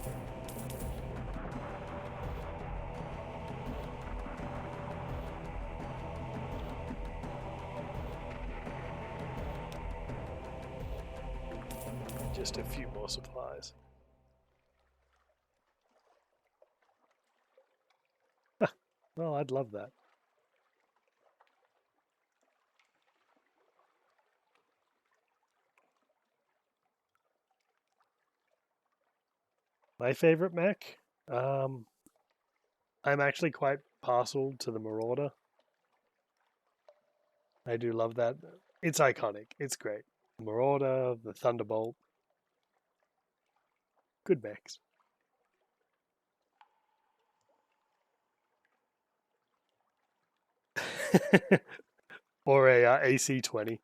Just a few more supplies. Well, I'd love that. My favorite mech? I'm actually quite partial to the Marauder. I do love that. It's iconic. It's great. The Marauder, the Thunderbolt. Good mechs. Or a AC-20.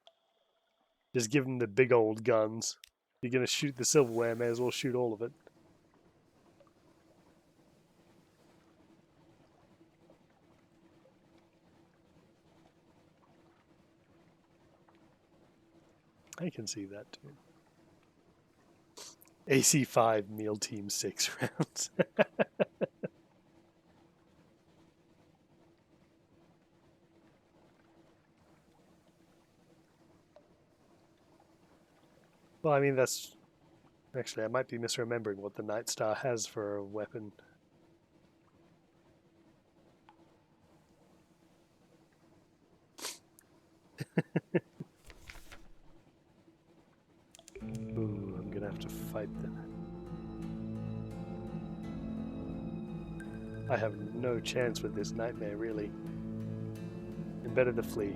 Just give them the big old guns. You're going to shoot the silverware, may as well shoot all of it. I can see that too. AC-5 meal team 6 rounds. Well, I mean, that's... Actually, I might be misremembering what the Night Star has for a weapon. Ooh, I'm gonna have to fight them. I have no chance with this nightmare, really. And better to flee.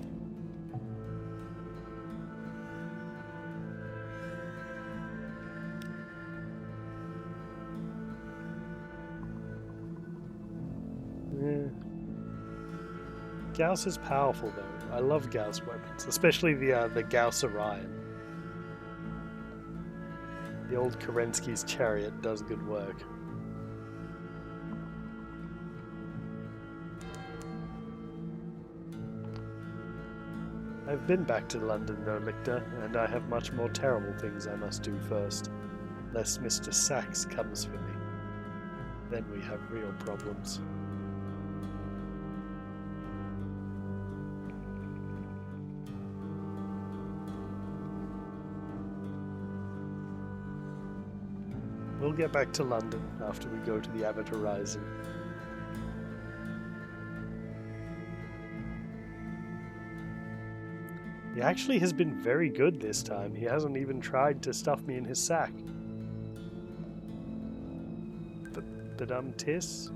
Gauss is powerful, though. I love Gauss weapons, especially the Gauss Orion. The old Kerensky's chariot does good work. I've been back to London, though, Lictor, and I have much more terrible things I must do first, lest Mr. Sachs comes for me. Then we have real problems. We'll get back to London after we go to the Abbot Horizon. He actually has been very good this time. He hasn't even tried to stuff me in his sack. But Tiss?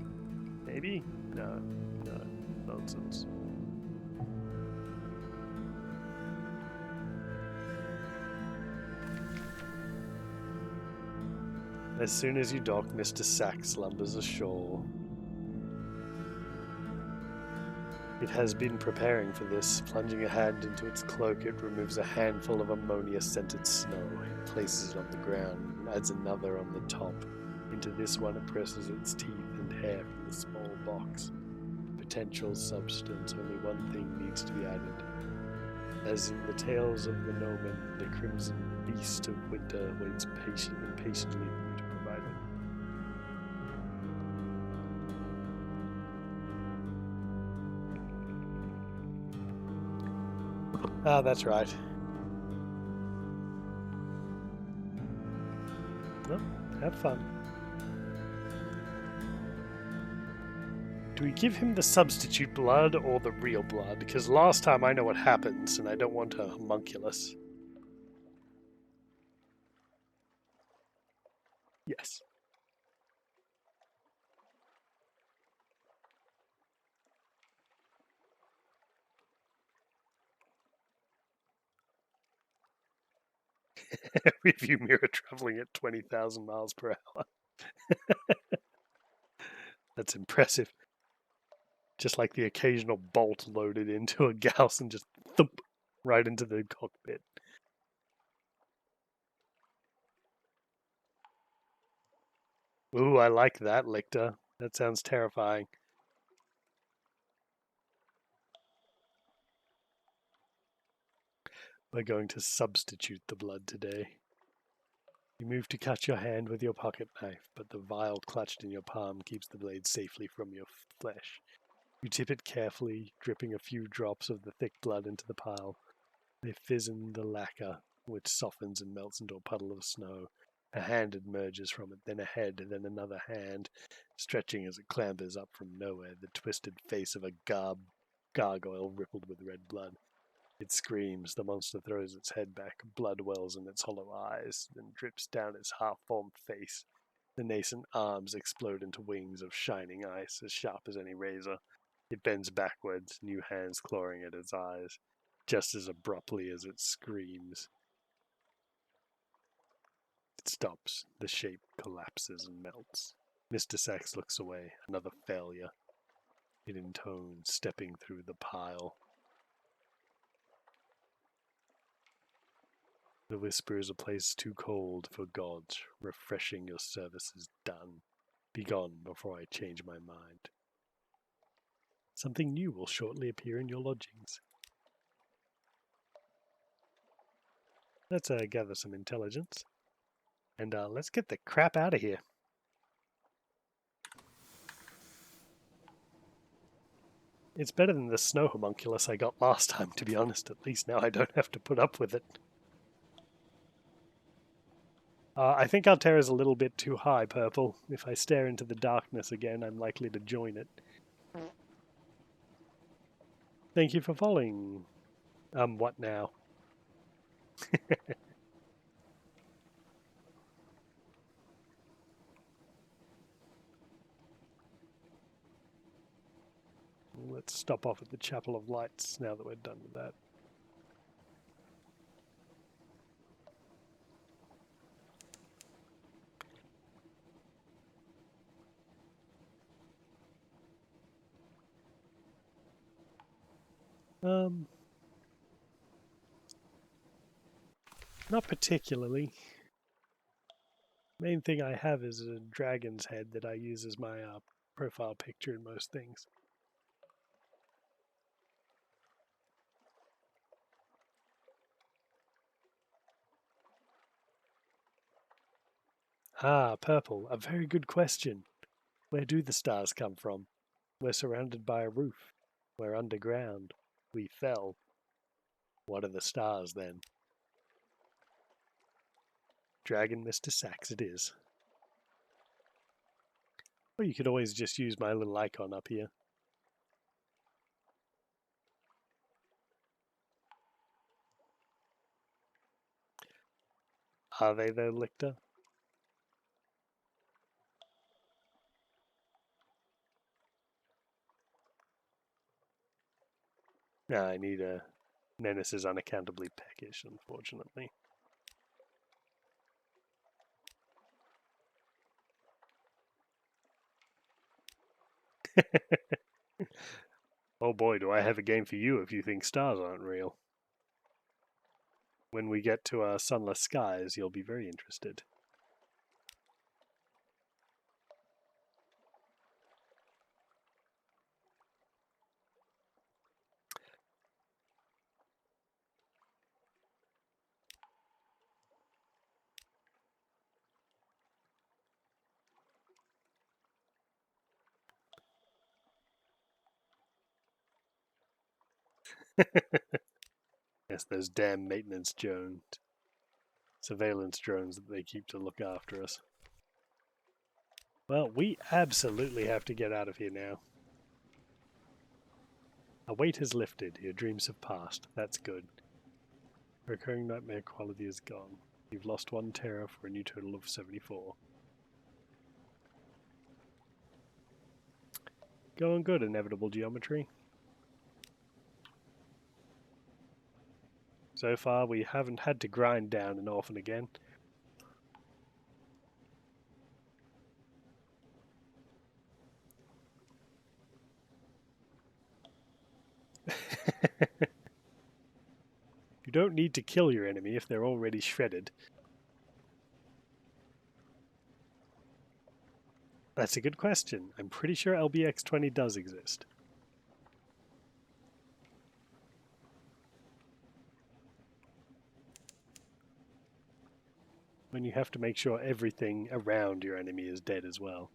Maybe? No, nonsense. As soon as you dock, Mr. Sack slumbers ashore. It has been preparing for this. Plunging a hand into its cloak, it removes a handful of ammonia-scented snow. It places it on the ground and adds another on the top. Into this one it presses its teeth and hair from the small box. Potential substance, only one thing needs to be added. As in the tales of the Nomen, the crimson beast of winter waits impatiently for you to provide it. Ah, that's right. Well, have fun. Do we give him the substitute blood or the real blood? Because last time I know what happens, and I don't want a homunculus. Yes. Review mirror traveling at 20,000 miles per hour. That's impressive. Just like the occasional bolt loaded into a Gauss and just thump right into the cockpit. Ooh, I like that, Lictor. That sounds terrifying. We're going to substitute the blood today. You move to cut your hand with your pocket knife, but the vial clutched in your palm keeps the blade safely from your flesh. You tip it carefully, dripping a few drops of the thick blood into the pile. They fizz in the lacquer, which softens and melts into a puddle of snow. A hand emerges from it, then a head, then another hand, stretching as it clambers up from nowhere, the twisted face of a gargoyle rippled with red blood. It screams, the monster throws its head back, blood wells in its hollow eyes, then drips down its half-formed face. The nascent arms explode into wings of shining ice, as sharp as any razor. It bends backwards, new hands clawing at its eyes, just as abruptly as it screams. It stops, the shape collapses and melts. Mr. Sachs looks away, another failure. It intones, stepping through the pile. The whisper is a place too cold for gods. Refreshing your service is done. Begone before I change my mind. Something new will shortly appear in your lodgings. Let's gather some intelligence. And let's get the crap out of here. It's better than the snow homunculus I got last time, to be honest. At least now I don't have to put up with it. I think Altera's a little bit too high, Purple. If I stare into the darkness again, I'm likely to join it. Thank you for following. What now? Let's stop off at the Chapel of Lights now that we're done with that. Not particularly. Main thing I have is a dragon's head that I use as my profile picture in most things. Ah, Purple, a very good question. Where do the stars come from? We're surrounded by a roof. We're underground. We fell. What are the stars then? Dragon Mr. Sachs it is. Or you could always just use my little icon up here. Are they though, Lictor? No, I need a Menace is unaccountably peckish, unfortunately. Oh boy, do I have a game for you if you think stars aren't real. When we get to our sunless skies, you'll be very interested. Yes, those damn maintenance drones. Surveillance drones that they keep to look after us. Well, we absolutely have to get out of here now. A weight has lifted. Your dreams have passed. That's good. Recurring nightmare quality is gone. You've lost 1 terror for a new total of 74. Going good, inevitable geometry. So far, we haven't had to grind down an orphan again. You don't need to kill your enemy if they're already shredded. That's a good question. I'm pretty sure LBX-20 does exist. When you have to make sure everything around your enemy is dead as well.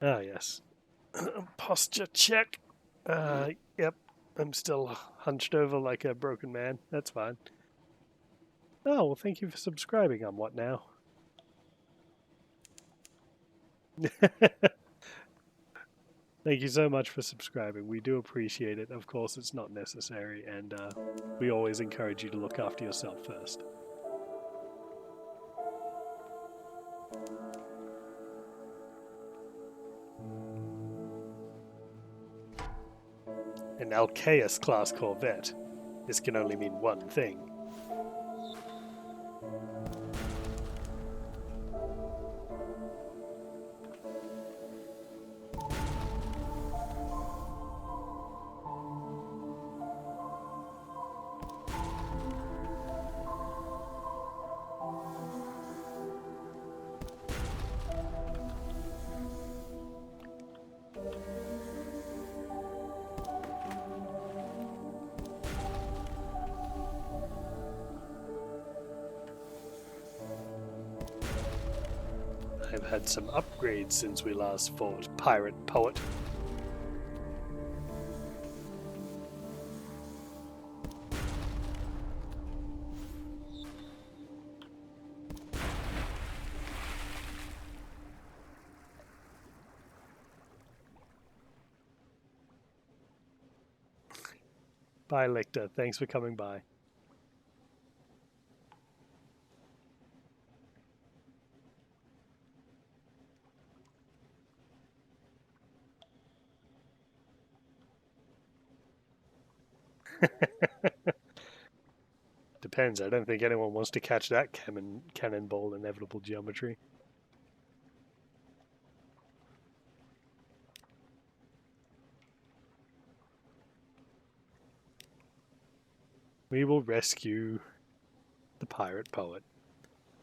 Ah, yes. Posture check. Yep. I'm still hunched over like a broken man. That's fine. Oh, well, thank you for subscribing on What Now? Thank you so much for subscribing. We do appreciate it. Of course, it's not necessary, and we always encourage you to look after yourself first. An Alcaeus class corvette. This can only mean one thing. I've had some upgrades since we last fought, pirate poet. Bye, Lictor. Thanks for coming by. Depends. I don't think anyone wants to catch that cannonball inevitable geometry. We will rescue the pirate poet.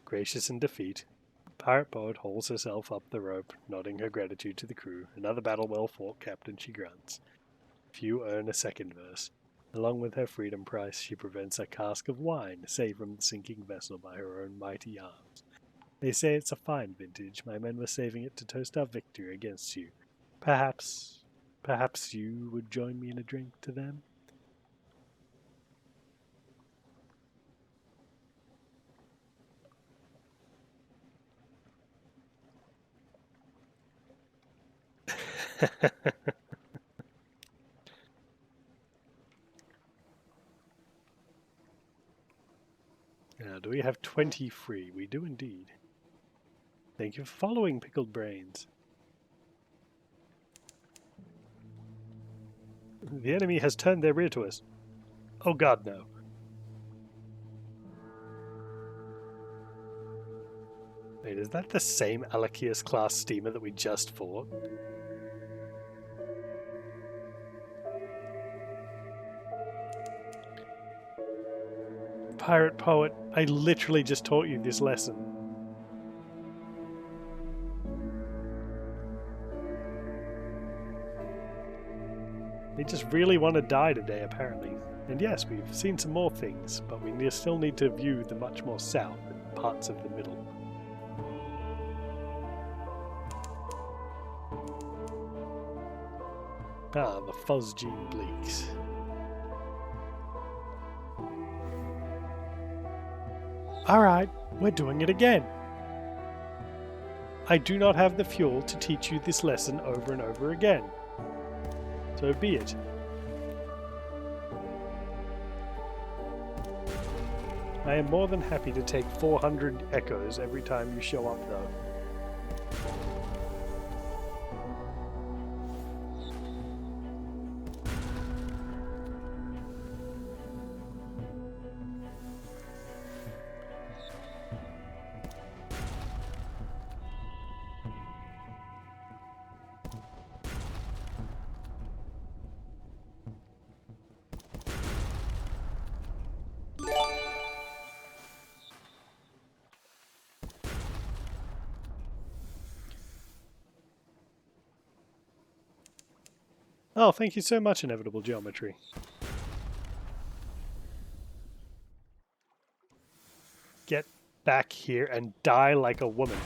Gracious in defeat, the pirate poet hauls herself up the rope, nodding her gratitude to the crew. Another battle well fought, Captain, she grunts. Few earn a second verse. Along with her freedom price, she prevents a cask of wine, saved from the sinking vessel by her own mighty arms. They say it's a fine vintage. My men were saving it to toast our victory against you. Perhaps you would join me in a drink to them? Now, do we have 20 free? We do indeed. Thank you for following, Pickled Brains. The enemy has turned their rear to us. Oh god, no. Wait, is that the same Alakias class steamer that we just fought? Pirate Poet, I literally just taught you this lesson. They just really want to die today, apparently. And yes, we've seen some more things, but we still need to view the much more south and parts of the middle. Ah, the Phosgene Bleaks. Alright, we're doing it again. I do not have the fuel to teach you this lesson over and over again. So be it. I am more than happy to take 400 echoes every time you show up, though. Oh, thank you so much, Inevitable Geometry. Get back here and die like a woman.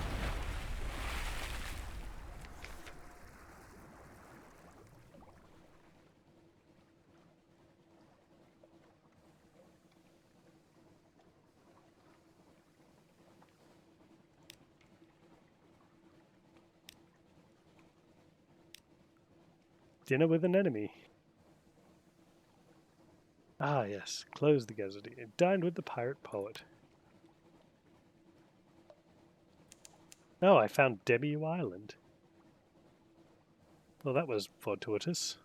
Dinner with an enemy. Ah, yes. Close the gazette. Dined with the pirate poet. Oh, I found Debut Island. Well, that was fortuitous.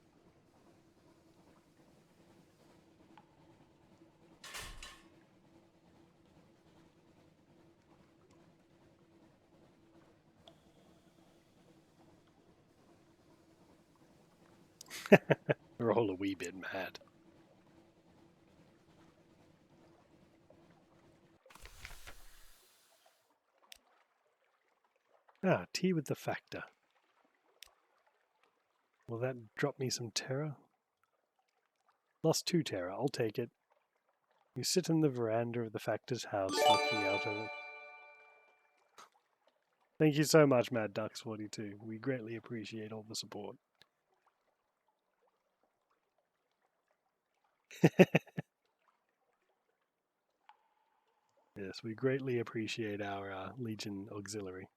We're all a wee bit mad. Ah, tea with the factor. Will that drop me some terror? Lost 2 terror, I'll take it. You sit in the veranda of the factor's house looking out over it. Thank you so much, Mad Ducks 42. We greatly appreciate all the support. Yes, we greatly appreciate our Legion Auxiliary.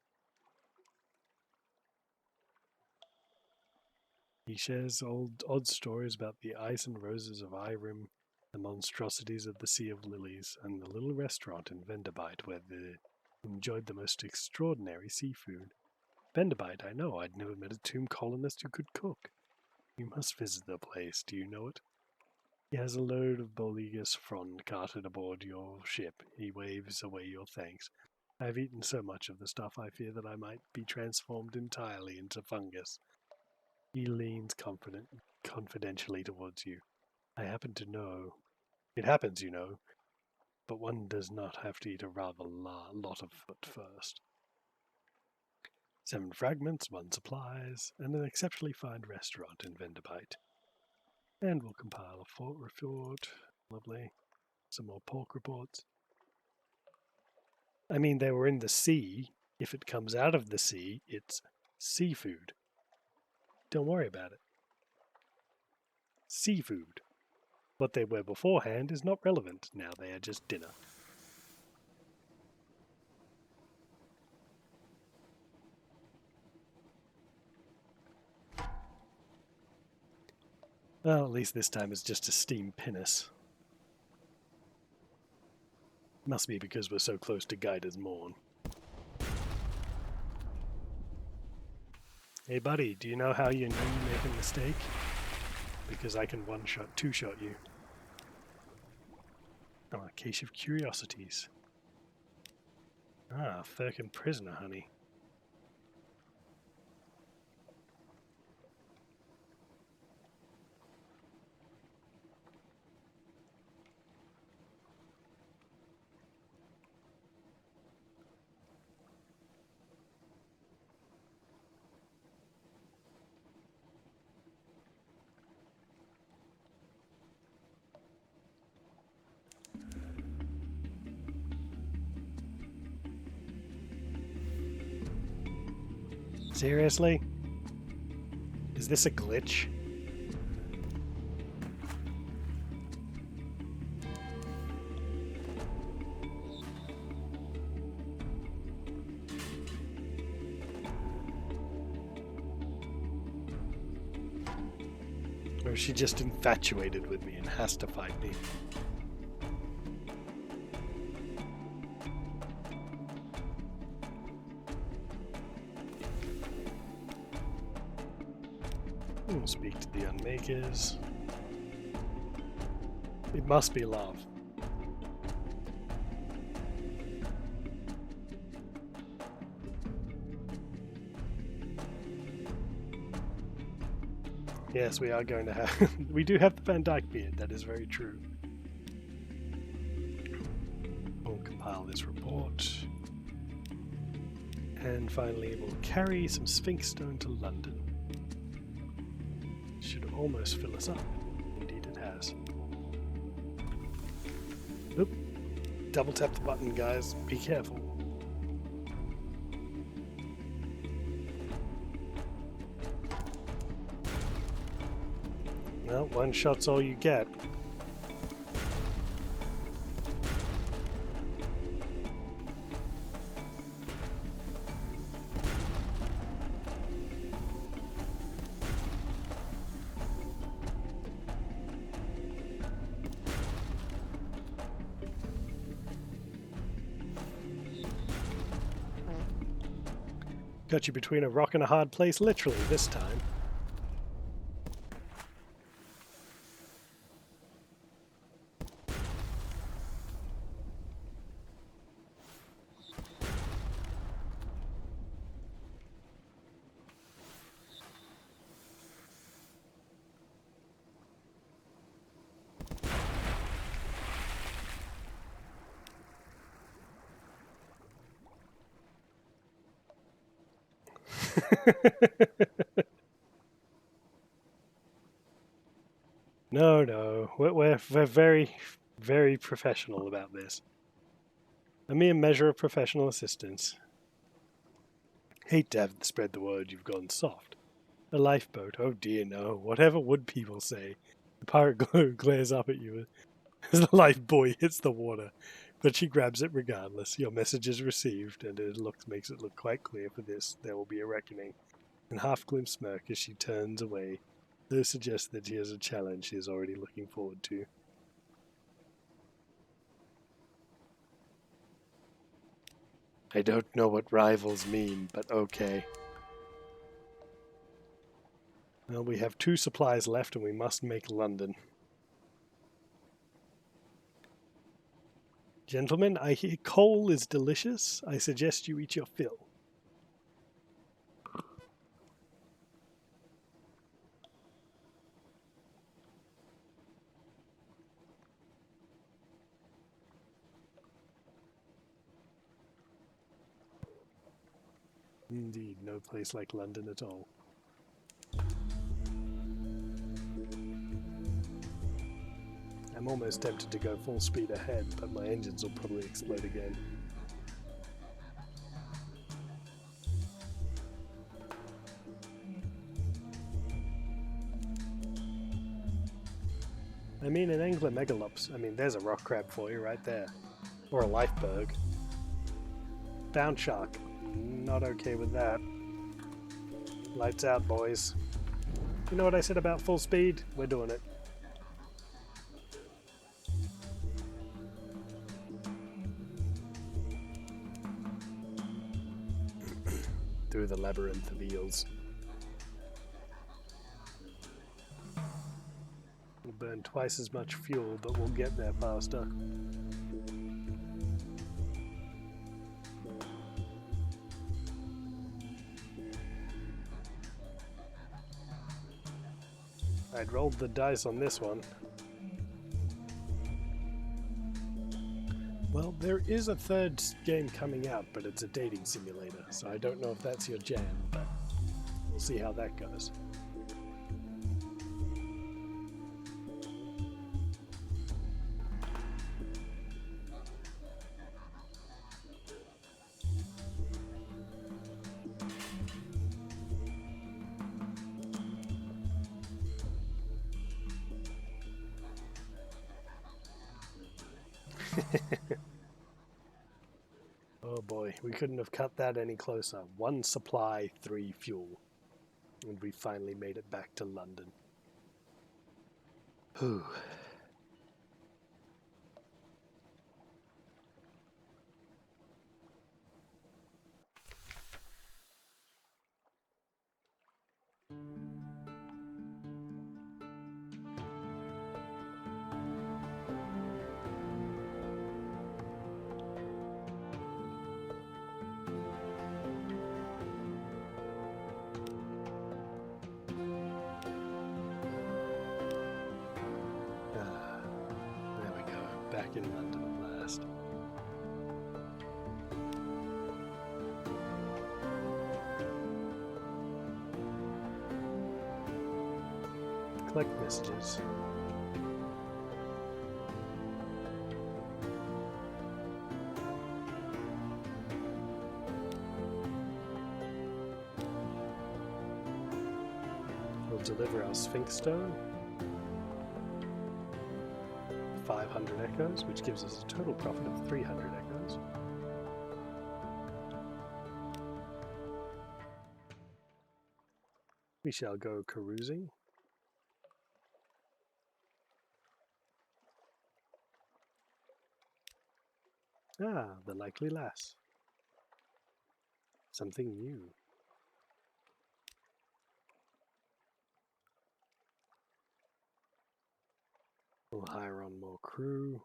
He shares odd stories about the ice and roses of Irem, the monstrosities of the Sea of Lilies, and the little restaurant in Vendabite where they enjoyed the most extraordinary seafood. Vendabite, I know. I'd never met a tomb colonist who could cook. You must visit the place. Do you know it? He has a load of Boligas frond carted aboard your ship. He waves away your thanks. I have eaten so much of the stuff I fear that I might be transformed entirely into fungus. He leans confidentially towards you. I happen to know. It happens, you know, but one does not have to eat a rather lot of foot first. 7 fragments, 1 supplies, and an exceptionally fine restaurant in Vendabite. And we'll compile a fort report. Lovely. Some more pork reports. I mean, they were in the sea. If it comes out of the sea, it's seafood. Don't worry about it. Seafood. What they were beforehand is not relevant. Now they are just dinner. Well, at least this time it's just a steam pinnace. Must be because we're so close to Guider's Morn. Hey buddy, do you know how you know you make a mistake? Because I can one-shot, two-shot you. Oh, a cache of curiosities. Ah, Firkin prisoner honey. Seriously? Is this a glitch? Or is she just infatuated with me and has to fight me? We'll speak to the Unmakers. It must be love. Yes, we are going to have... we do have the Van Dyke beard, that is very true. We'll compile this report. And finally, we'll carry some Sphinx Stone to London. Should almost fill us up. Indeed it has. Oop. Double tap the button, guys. Be careful. Well, one shot's all you get. Got you between a rock and a hard place, literally, this time. No. We're very, very professional about this. A mere measure of professional assistance. Hate to have to spread the word you've gone soft. A lifeboat, oh dear no. Whatever would people say? The pirate glares up at you as the lifebuoy hits the water, but she grabs it regardless. Your message is received, and makes it look quite clear for this. There will be a reckoning. And half-glimpsed smirk as she turns away. This suggests that he has a challenge he is already looking forward to. I don't know what rivals mean, but okay. Well, we have 2 supplies left and we must make London. Gentlemen, I hear coal is delicious. I suggest you eat your fill. Indeed, no place like London at all. I'm almost tempted to go full speed ahead, but my engines will probably explode again. I mean, an Angler Megalops. I mean, there's a rock crab for you right there. Or a lifeberg. Bound shark. Not okay with that. Lights out, boys. You know what I said about full speed? We're doing it. Through the labyrinth of eels. We'll burn twice as much fuel, but we'll get there faster. I'd rolled the dice on this one. Well, there is a third game coming out, but it's a dating simulator, so I don't know if that's your jam, but we'll see how that goes. Oh boy, we couldn't have cut that any closer. 1 supply, 3 fuel. And we finally made it back to London. Whew. There we go, back in London at last. Collect messages. We'll deliver our Sphinx Stone. 500 echoes, which gives us a total profit of 300 echoes. We shall go carousing. Ah, the likely lass. Something new. We'll hire on more crew.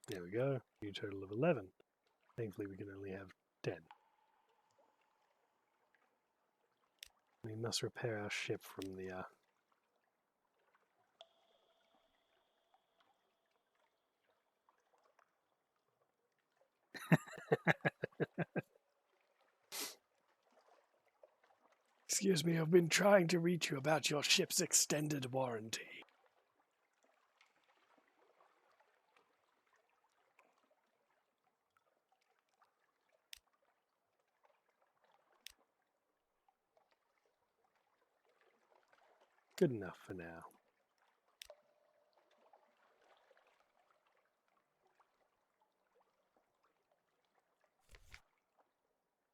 There we go. New total of 11. Thankfully, we can only have 10. We must repair our ship from the Excuse me, I've been trying to reach you about your ship's extended warranty. Good enough for now.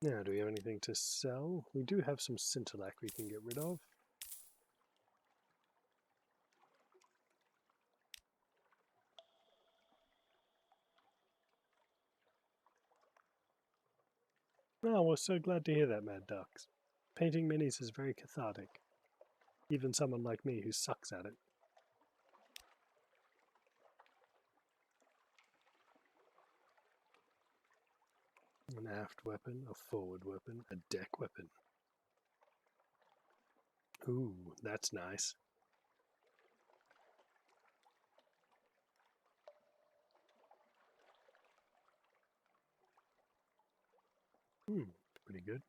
Now, do we have anything to sell? We do have some Xinthar we can get rid of. Oh, we're so glad to hear that, Mad Ducks. Painting minis is very cathartic. Even someone like me who sucks at it. An aft weapon, a forward weapon, a deck weapon. Ooh, that's nice. Pretty good.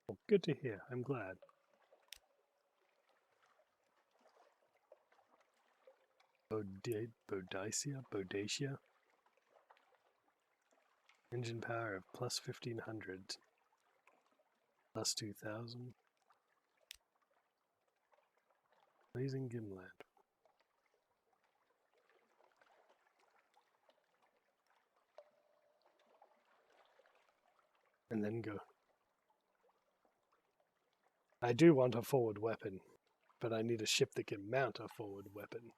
Well, good to hear. I'm glad. Bodacia? Engine power of plus 1500. Plus 2000. Blazing Gimland. And then go. I do want a forward weapon, but I need a ship that can mount a forward weapon.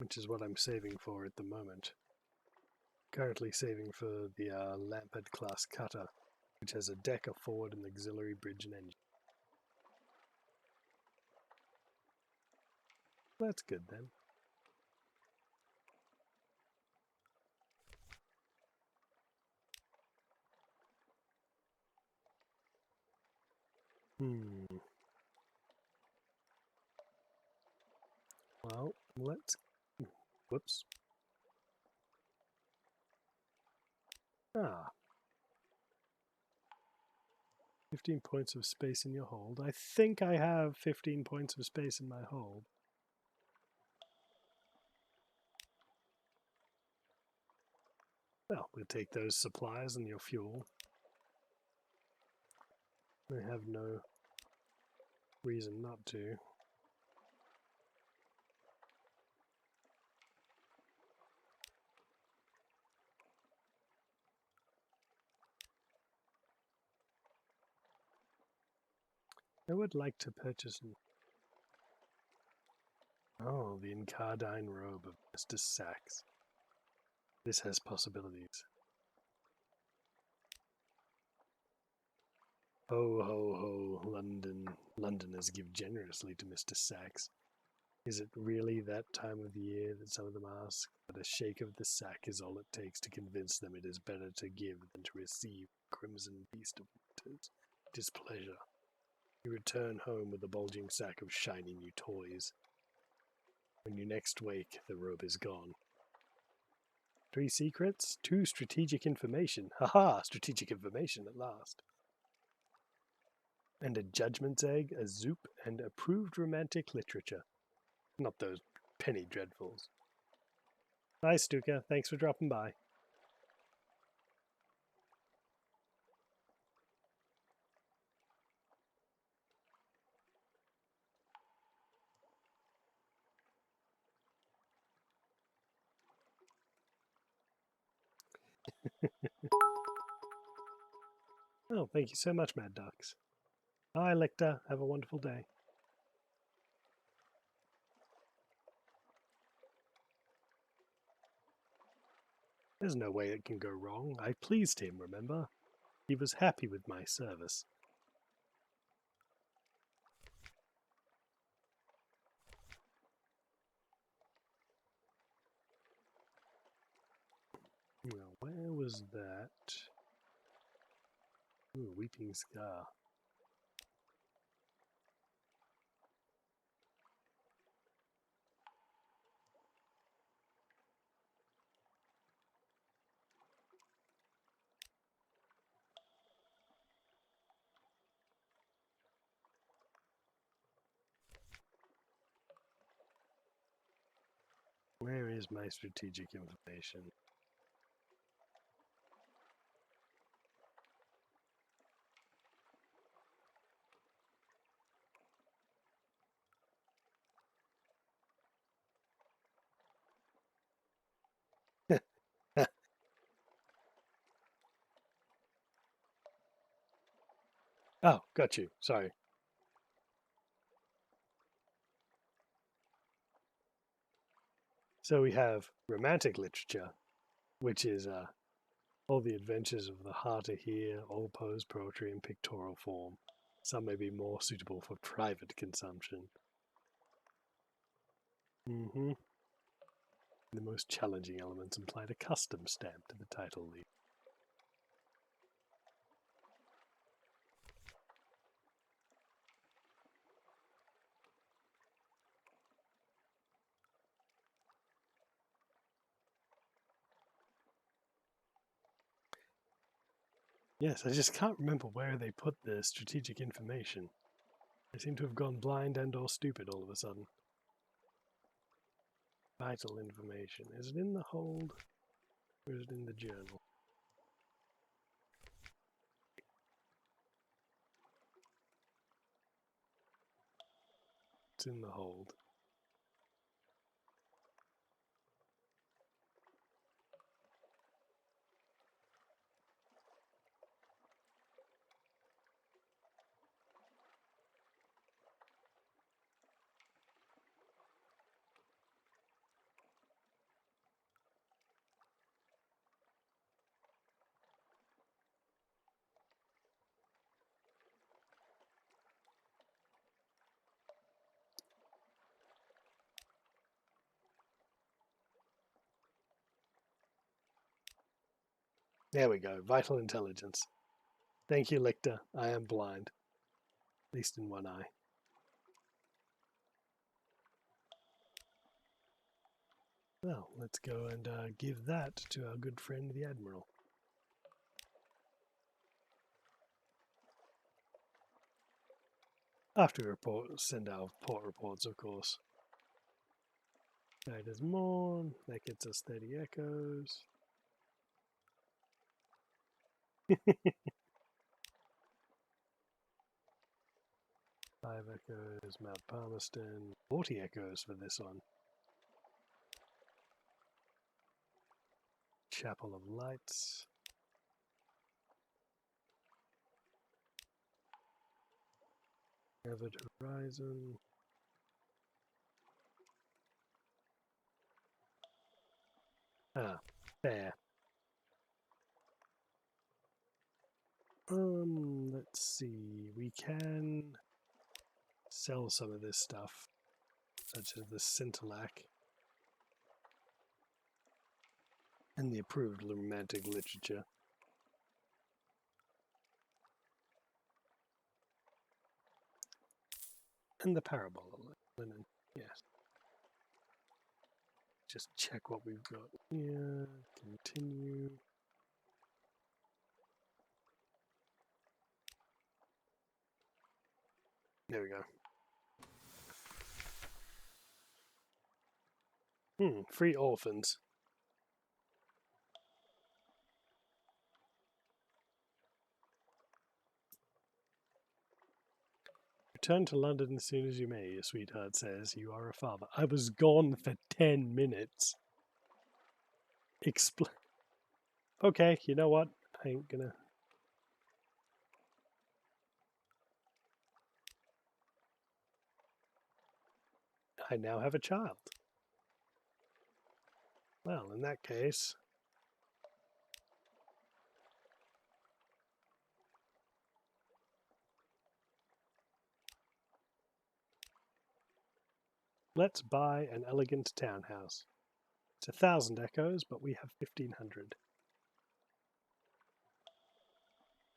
which is what I'm saving for at the moment. Currently saving for the Lampard class cutter, which has a deck, a forward, and auxiliary bridge and engine. That's good then. Well, let's... Whoops. Ah. 15 points of space in your hold. I think I have 15 points of space in my hold. Well, we'll take those supplies and your fuel. I have no reason not to. I would like to purchase an... Oh, the Incardine robe of Mr. Sachs. This has possibilities. Ho, ho, ho, London. Londoners give generously to Mr. Sachs. Is it really that time of the year that some of them ask? But a shake of the sack is all it takes to convince them it is better to give than to receive crimson beast of winter's displeasure. You return home with a bulging sack of shiny new toys. When you next wake, the robe is gone. 3 secrets, 2 strategic information. Haha, strategic information at last. And a judgment's egg, a zoop, and approved romantic literature. Not those penny dreadfuls. Bye, Stuka. Thanks for dropping by. Oh, thank you so much, Mad Ducks. Bye, Lictor. Have a wonderful day. There's no way it can go wrong. I pleased him, remember? He was happy with my service. Well, where was that? Ooh, Weeping Scar. Where is my strategic information? Oh, got you. Sorry. So we have romantic literature, which is all the adventures of the heart are here, all prose poetry in pictorial form. Some may be more suitable for private consumption. The most challenging elements implied a custom stamp to the title leaf. Yes, I just can't remember where they put the strategic information. I seem to have gone blind and or stupid all of a sudden. Vital information. Is it in the hold? Or is it in the journal? It's in the hold. There we go. Vital intelligence. Thank you, Lictor. I am blind. At least in one eye. Well, let's go and give that to our good friend the Admiral. After we send our port reports, of course. There's more. That gets us 30 echoes. 5 echoes, Mount Palmerston. 40 echoes for this one. Chapel of Lights. Gathered Horizon. Ah, there. Let's see. We can sell some of this stuff, such as the Xinthar and the approved romantic literature. And the parabola linen, yes. Just check what we've got here. Continue. There we go. Free orphans. Return to London as soon as you may, your sweetheart says. You are a father. I was gone for 10 minutes. Okay, you know what? I ain't gonna... I now have a child. Well, in that case... let's buy an elegant townhouse. It's 1,000 echoes, but we have 1,500.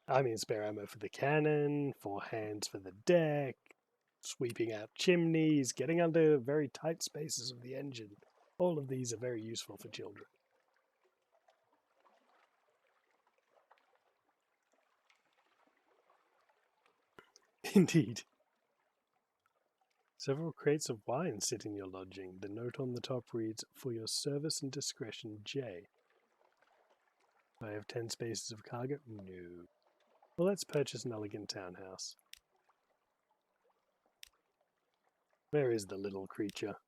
I mean, spare ammo for the cannon, 4 hands for the deck, sweeping out chimneys, getting under very tight spaces of the engine. All of these are very useful for children. Indeed. Several crates of wine sit in your lodging. The note on the top reads, "For your service and discretion, J." I have 10 spaces of cargo? No. Well, let's purchase an elegant townhouse. Where is the little creature?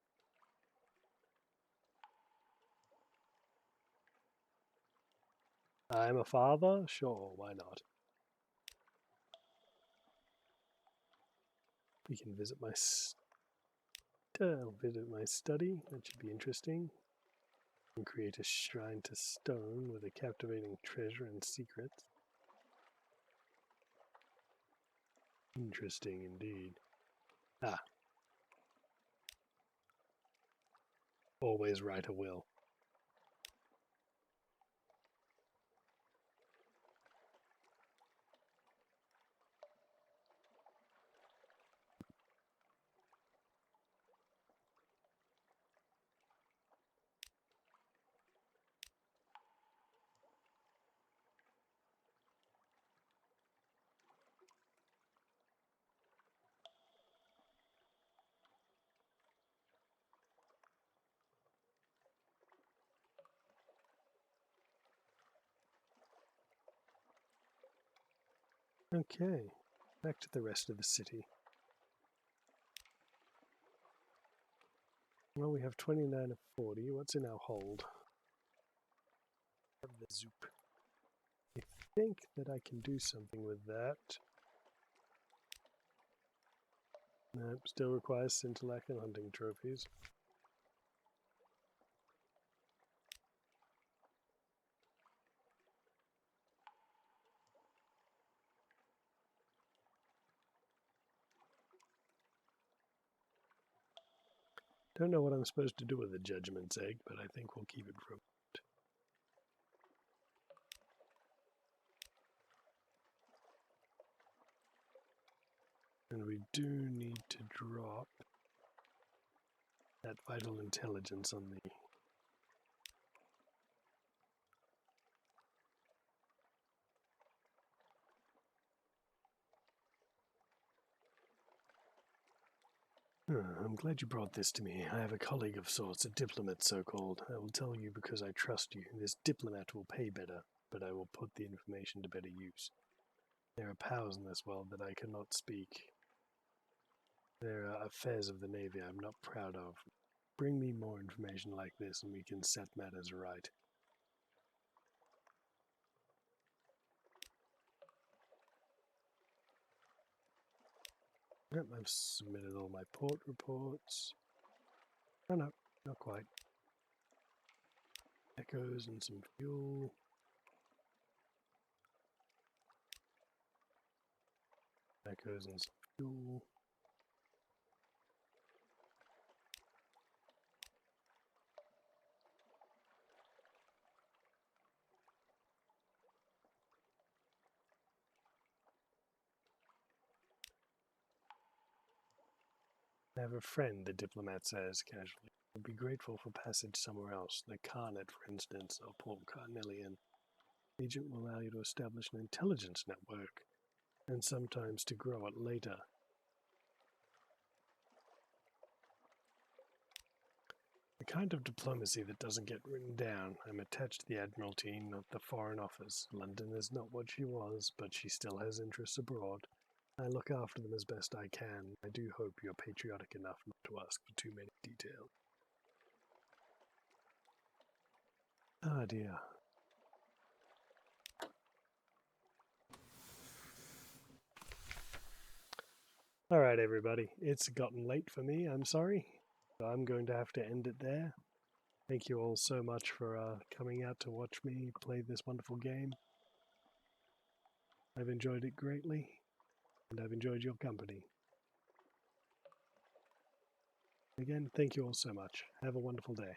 I'm a father? Sure, why not? We can visit my study. That should be interesting. And create a shrine to stone with a captivating treasure and secrets. Interesting indeed. Ah. Always write a will. Okay, back to the rest of the city. Well, we have 29 of 40. What's in our hold? Have the zoop. I think that I can do something with that. Nope, still requires Xinthar and hunting trophies. Don't know what I'm supposed to do with the Judgment's Egg, but I think we'll keep it for a moment. we do need to drop that vital intelligence on the... I'm glad you brought this to me. I have a colleague of sorts, a diplomat so-called. I will tell you because I trust you. This diplomat will pay better, but I will put the information to better use. There are powers in this world that I cannot speak. There are affairs of the Navy I'm not proud of. Bring me more information like this and we can set matters right. Yep, I've submitted all my port reports. Oh no, not quite. Echoes and some fuel. Echoes and some fuel. I have a friend, the diplomat says casually. Would be grateful for passage somewhere else. The Carnet, for instance, or Port Carnelian. Agent will allow you to establish an intelligence network, and sometimes to grow it later. The kind of diplomacy that doesn't get written down. I'm attached to the Admiralty, not the Foreign Office. London is not what she was, but she still has interests abroad. I look after them as best I can. I do hope you're patriotic enough not to ask for too many details. Ah, dear. Alright, everybody. It's gotten late for me. I'm sorry. So I'm going to have to end it there. Thank you all so much for coming out to watch me play this wonderful game. I've enjoyed it greatly, and I've enjoyed your company. Again, thank you all so much. Have a wonderful day.